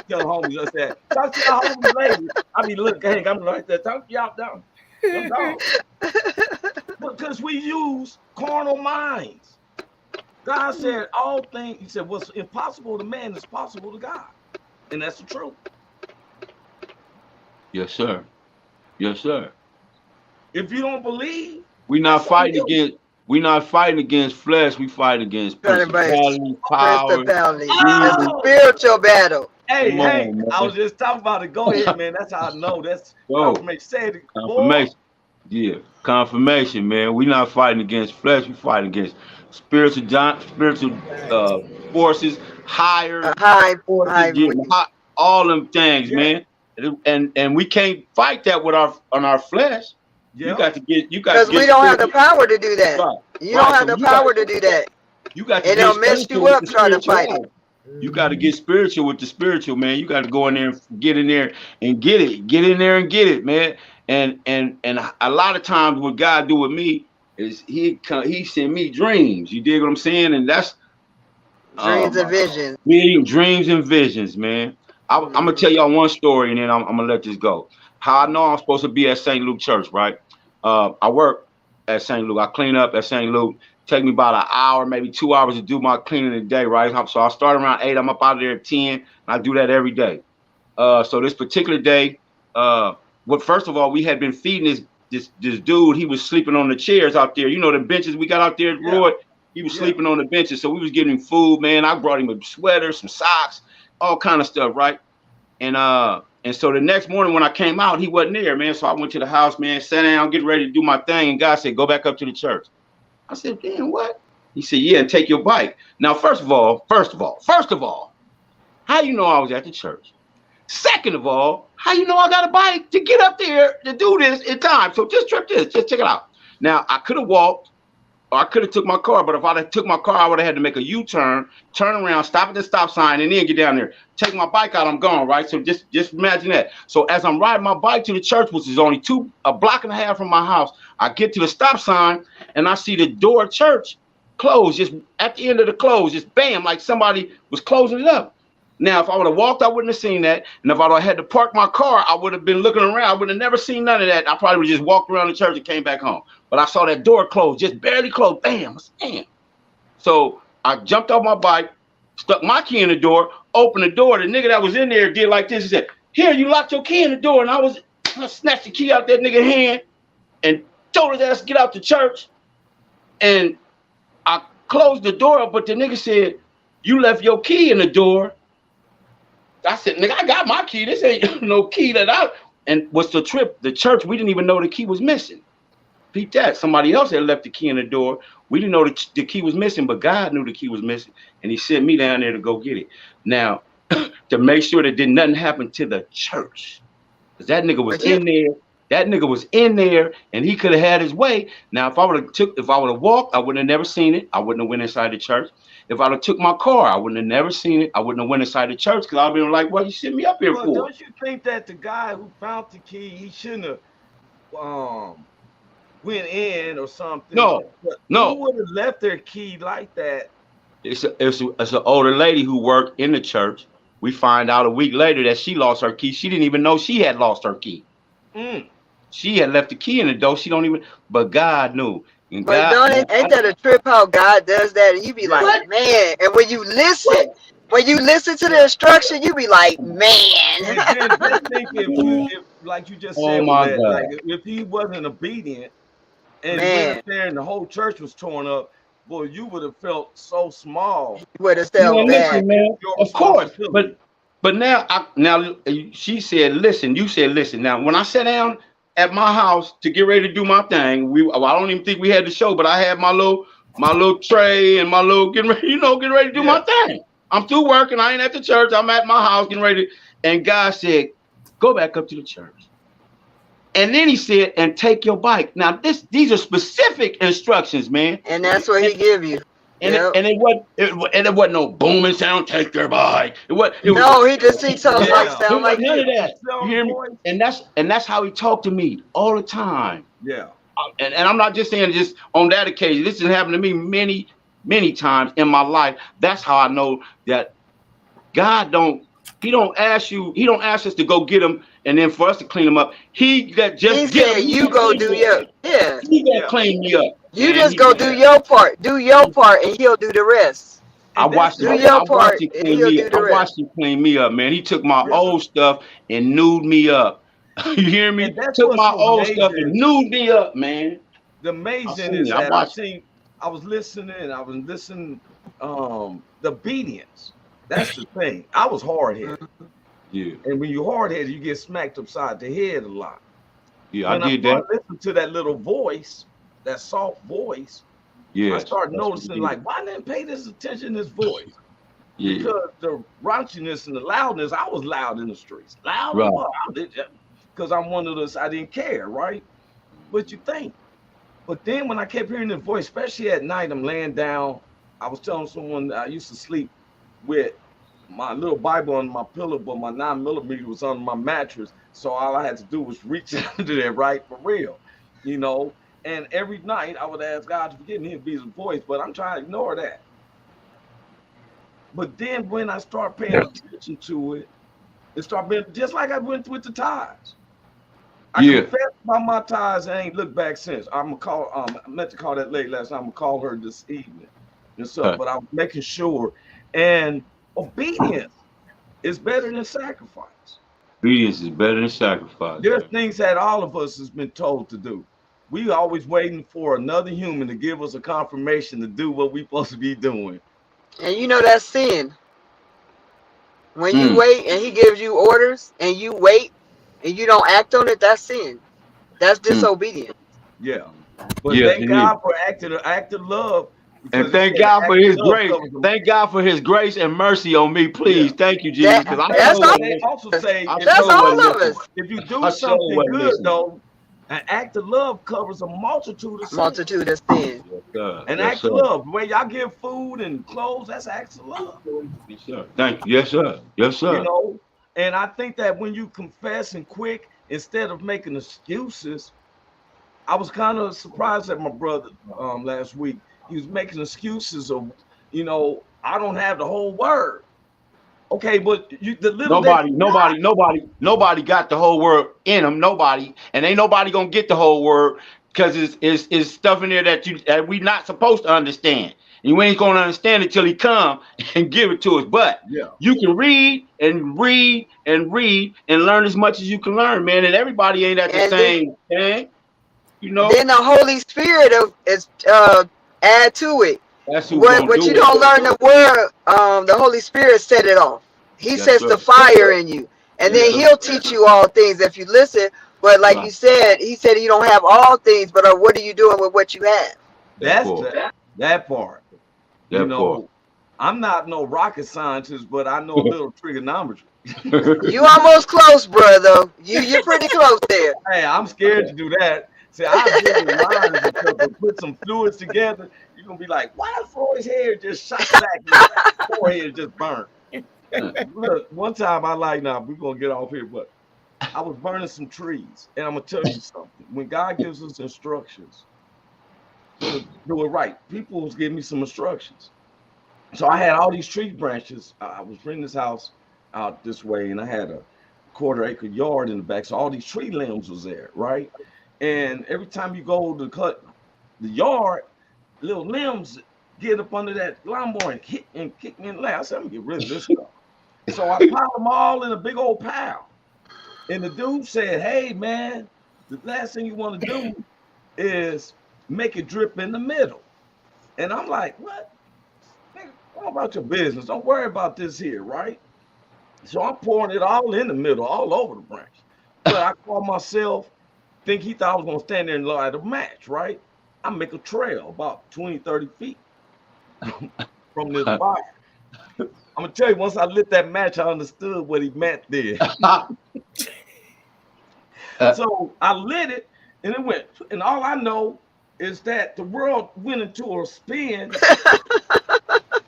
Tell homies I said, talk to your homies later. I be look, Hank, I'm like that. Talk to y'all down. Because we use carnal minds. God said all things, he said, what's impossible to man is possible to God. And that's the truth. Yes, sir. Yes, sir. If you don't believe, we're not fighting against flesh, we fight against principality, power. It's a spiritual battle. Hey, hey, I was just talking about it. Go ahead, man. That's how I know. That's confirmation. Confirmation. Yeah, confirmation, man. We're not fighting against flesh, we fight against spiritual forces, higher forces, all them things, man. And we can't fight that with our flesh. Yeah. Because we don't have the power to do that. Right. You don't have the power to do that. You got to and it'll mess you up trying to fight it. You got to get spiritual with the spiritual, man. You got to go in there and get in there and get it. Get in there and get it, man. And a lot of times what God do with me is he send me dreams. You dig what I'm saying? And that's dreams and visions. Dreams and visions, man. I'm gonna tell y'all one story and then I'm gonna let this go. How I know I'm supposed to be at St. Luke Church, right? I work at St. Luke. I clean up at St. Luke. Take me about an hour, maybe 2 hours to do my cleaning a day, right? So I start around 8. I'm up out of there at 10. And I do that every day. So this particular day, first of all, we had been feeding this dude. He was sleeping on the chairs out there. You know the benches we got out there, Roy? He was sleeping on the benches. So we was getting food, man. I brought him a sweater, some socks, all kind of stuff, right? And so the next morning when I came out, he wasn't there, man. So I went to the house, man, sat down, get ready to do my thing. And God said, go back up to the church. I said, damn, what? He said, yeah, and take your bike. Now, first of all, how you know I was at the church? Second of all, how you know I got a bike to get up there to do this in time? So just check it out. Now, I could have walked or I could have took my car, but if I took my car, I would have had to make a U-turn, turn around, stop at the stop sign, and then get down there. Take my bike out, I'm gone, right? So just imagine that. So as I'm riding my bike to the church, which is only a block and a half from my house, I get to the stop sign, and I see the door of church closed, just at the end of the close, just bam, like somebody was closing it up. Now, if I would have walked, I wouldn't have seen that. And if I would have had to park my car, I would have been looking around. I would have never seen none of that. I probably would have just walked around the church and came back home. But I saw that door closed, just barely closed. Bam, damn. So I jumped off my bike, stuck my key in the door, opened the door. The nigga that was in there did like this. He said, here, you locked your key in the door. And I snatched the key out that nigga's hand and told his ass to get out the church. And I closed the door up, but the nigga said, you left your key in the door. I said, nigga, I got my key. This ain't no key that and what's the trip? The church, we didn't even know the key was missing. Beat that. Somebody else had left the key in the door. We didn't know the key was missing, but God knew the key was missing. And he sent me down there to go get it. Now, to make sure that nothing happen to the church. Because that nigga was in there. That nigga was in there and he could have had his way. Now, if I would have walked, I wouldn't have never seen it. I wouldn't have went inside the church. If I would have took my car, I wouldn't have never seen it. I wouldn't have went inside the church because I'd been like, what you sent me up here for? Don't you think that the guy who found the key, he shouldn't have went in or something? No. Who would have left their key like that? It's an older lady who worked in the church. We find out a week later that she lost her key. She didn't even know she had lost her key. She had left the key in the door. But God knew. And but ain't that a trip how God does that? And you be like, man, and when you listen, when you listen to the instruction, you be like, man. And then just think if like you just Oh said, my Willette, God. like if he wasn't obedient and went up Man, there and the whole church was torn up, boy, you would have felt so small. you would have You felt Man, know, bad. listen, like man. your Of course, responsibility. but now she said, listen. You said, listen. Now, when I sat down at my house to get ready to do my thing, I don't even think we had the show, but I had my little tray and my little getting ready to do my thing. I'm through working. I ain't at the church. I'm at my house getting ready. And God said, go back up to the church. And then he said, and take your bike. Now, these are specific instructions, man. And that's what he give you. And Yep. it wasn't no booming sound. Take your bike. It was. No, he just he sounds Yeah. like It sound like wasn't none you. of that. You hear me? And that's how he talked to me all the time. Yeah. And I'm not just saying just on that occasion. This has happened to me many times in my life. That's how I know that God don't ask us to go get him and then for us to clean him up. He He said you go do your He gonna clean me up. You Man, just go do your part. Do your part, and he'll do the rest. I watched Do him. your I watched part, him and clean he'll me do up. the I watched rest. him clean me up, man. He took my old stuff and nude me up. You hear me? And that's Took what's my so old stuff and amazing. nude me up, man. The I amazing seen is it. I that watched it. I was listening, the obedience. That's the thing. I was hard headed. Yeah, And when you're hard headed, you get smacked upside the head a lot. yeah, When I I did started that. listening to that little voice, that soft voice, I Yes, started that's what noticing, he did. like, why didn't pay this attention to this voice? Yeah, Because the raunchiness and the loudness, I was loud in the streets. Loud right. because I'm one of those, I didn't care, right? But you think. But then when I kept hearing the voice, especially at night, I'm laying down. I was telling someone I used to sleep with my little Bible on my pillow, but my 9mm was on my mattress. So all I had to do was reach under there, right? For real, you know. And every night I would ask God to forgive me, it'd be his voice, but I'm trying to ignore that. But then when I start paying attention to it, it started being just like I went with the tithes. I Yeah, confess about my tithes and ain't looked back since. I'm gonna call. I meant to call that lady last night. I'm gonna call her this evening and stuff. But I'm making sure. And obedience is better than sacrifice. obedience is better than sacrifice. There's things that all of us has been told to do. We always waiting for another human to give us a confirmation to do what we supposed to be doing. And you know that's sin. When you Mm. wait and he gives you orders and you wait and you don't act on it, that's sin. That's disobedience. Yeah. But Yes, thank it God is. for acting an act of love. And Because thank he said God for act of his love grace. covers a Thank God for his grace and mercy on me, please. Yeah. Thank you, Jesus. Because I That's sure all. They wasn't also say I That's sure all wasn't of listening. us. if you do I sure something wasn't good, listening. though, an act of love covers a multitude of sins. Multitude of sin. Yes, sir. An Yes, act sir. of love, the way y'all give food and clothes, that's acts of love, Yes, sir. Thank you. Yes, sir. Yes, you sir. know. And I think that when you confess and quick, instead of making excuses, I was kind of surprised at my brother last week. He was making excuses of, I don't have the whole word. Okay, but the little that Nobody got the whole word in them. Nobody, and ain't nobody gonna get the whole word because it's stuff in there that we not supposed to understand. And you ain't gonna understand it till he come and give it to us. But yeah, you can read and read and read and learn as much as you can learn, man. And everybody ain't at the And then, same thing, you know. then the Holy Spirit is add to it. That's who gonna What you do it. don't learn the word, the Holy Spirit set it off. He Yes, sets sir. the fire in you. And Yes, then sir. he'll teach you all things if you listen. But like Right. you said, he said you don't have all things, but what are you doing with what you have? That that's part. that part. That part. I'm not no rocket scientist, but I know a little trigonometry. You almost close, brother. You're pretty close there. Hey, I'm scared to do that. See, I do the lines and stuff, but put some fluids together. You're gonna be like, why is Roy's hair just shot back and his forehead just burned? Look, one time we're gonna get off here, but I was burning some trees, and I'm gonna tell you something. When God gives us instructions to do it right, people was giving me some instructions. So I had all these tree branches. I was bringing this house out this way, and I had a quarter-acre yard in the back. So all these tree limbs was there, right? And every time you go to cut the yard, little limbs get up under that lawnmower and kick me in the leg. I said, I'm gonna get rid of this stuff. So I piled them all in a big old pile. And the dude said, hey man, the last thing you want to do is make it drip in the middle. And I'm like, what? What about your business? Don't worry about this here, right? So I'm pouring it all in the middle, all over the branch. But I call myself, think he thought I was gonna stand there and light a match, right? I make a trail about 20, 30 feet from this fire. I'm gonna tell you, once I lit that match, I understood what he meant there. So I lit it and it went, and all I know is that the world went into a spin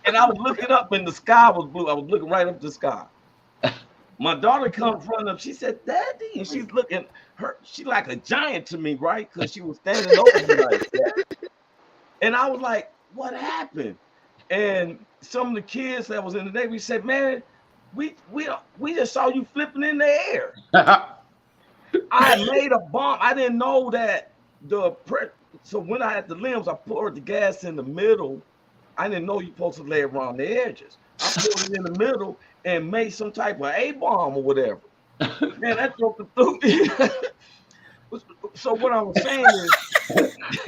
and I was looking up and the sky was blue. I was looking right up the sky. My daughter comes running up. She said, Daddy, and she's looking, she like a giant to me, right? Because she was standing over me like that. And I was like, what happened? And some of the kids that was in the Navy said, man, we just saw you flipping in the air. I made a bomb. I didn't know that so when I had the limbs, I poured the gas in the middle. I didn't know you're supposed to lay it around the edges. I poured it in the middle and made some type of A-bomb or whatever. Man, that broke the through. So what I was saying is,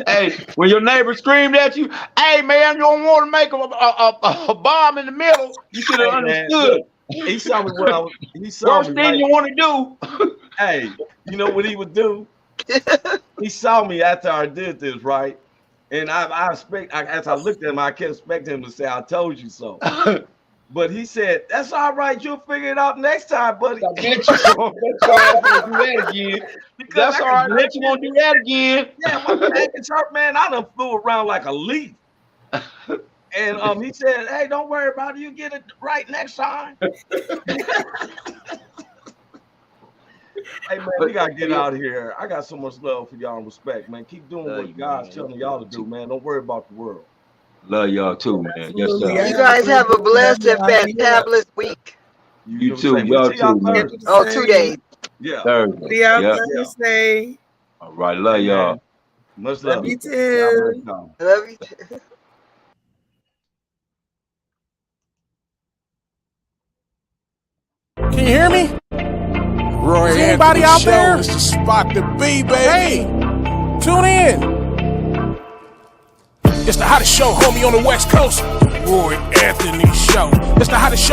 hey, when your neighbor screamed at you, hey man, you don't want to make a bomb in the middle, you should have understood. Man, he saw me what I was. He saw Worst me. thing Right? you want to do. Hey, you know what he would do? He saw me after I did this, right? And as I looked at him, I kept expecting him to say, I told you so. But he said, that's all right, you'll figure it out next time, buddy. I bet you won't do that again. That's all right, bet you won't do that again. Yeah, my back is hurt, man. I done flew around like a leaf. And he said, hey, don't worry about it. You get it right next time. Hey, man, we got to get out of here. I got so much love for y'all and respect, man. Keep doing what God's telling y'all to do, man. Don't worry about the world. Love y'all too, man. Yes, sir. You guys have a blessed and fantabulous week. You too. Y'all too, man. Oh, 2 days. Yeah. Thursday. See y'all Yeah. Thursday. All right. Love y'all. Much love. Love you too. Love you too. Can you hear me? Roy Is anybody Anthony out Show there? is the spot to be, baby. Hey, tune in. It's the hottest show, homie, on the West Coast. Roy Anthony Show. It's the hottest show.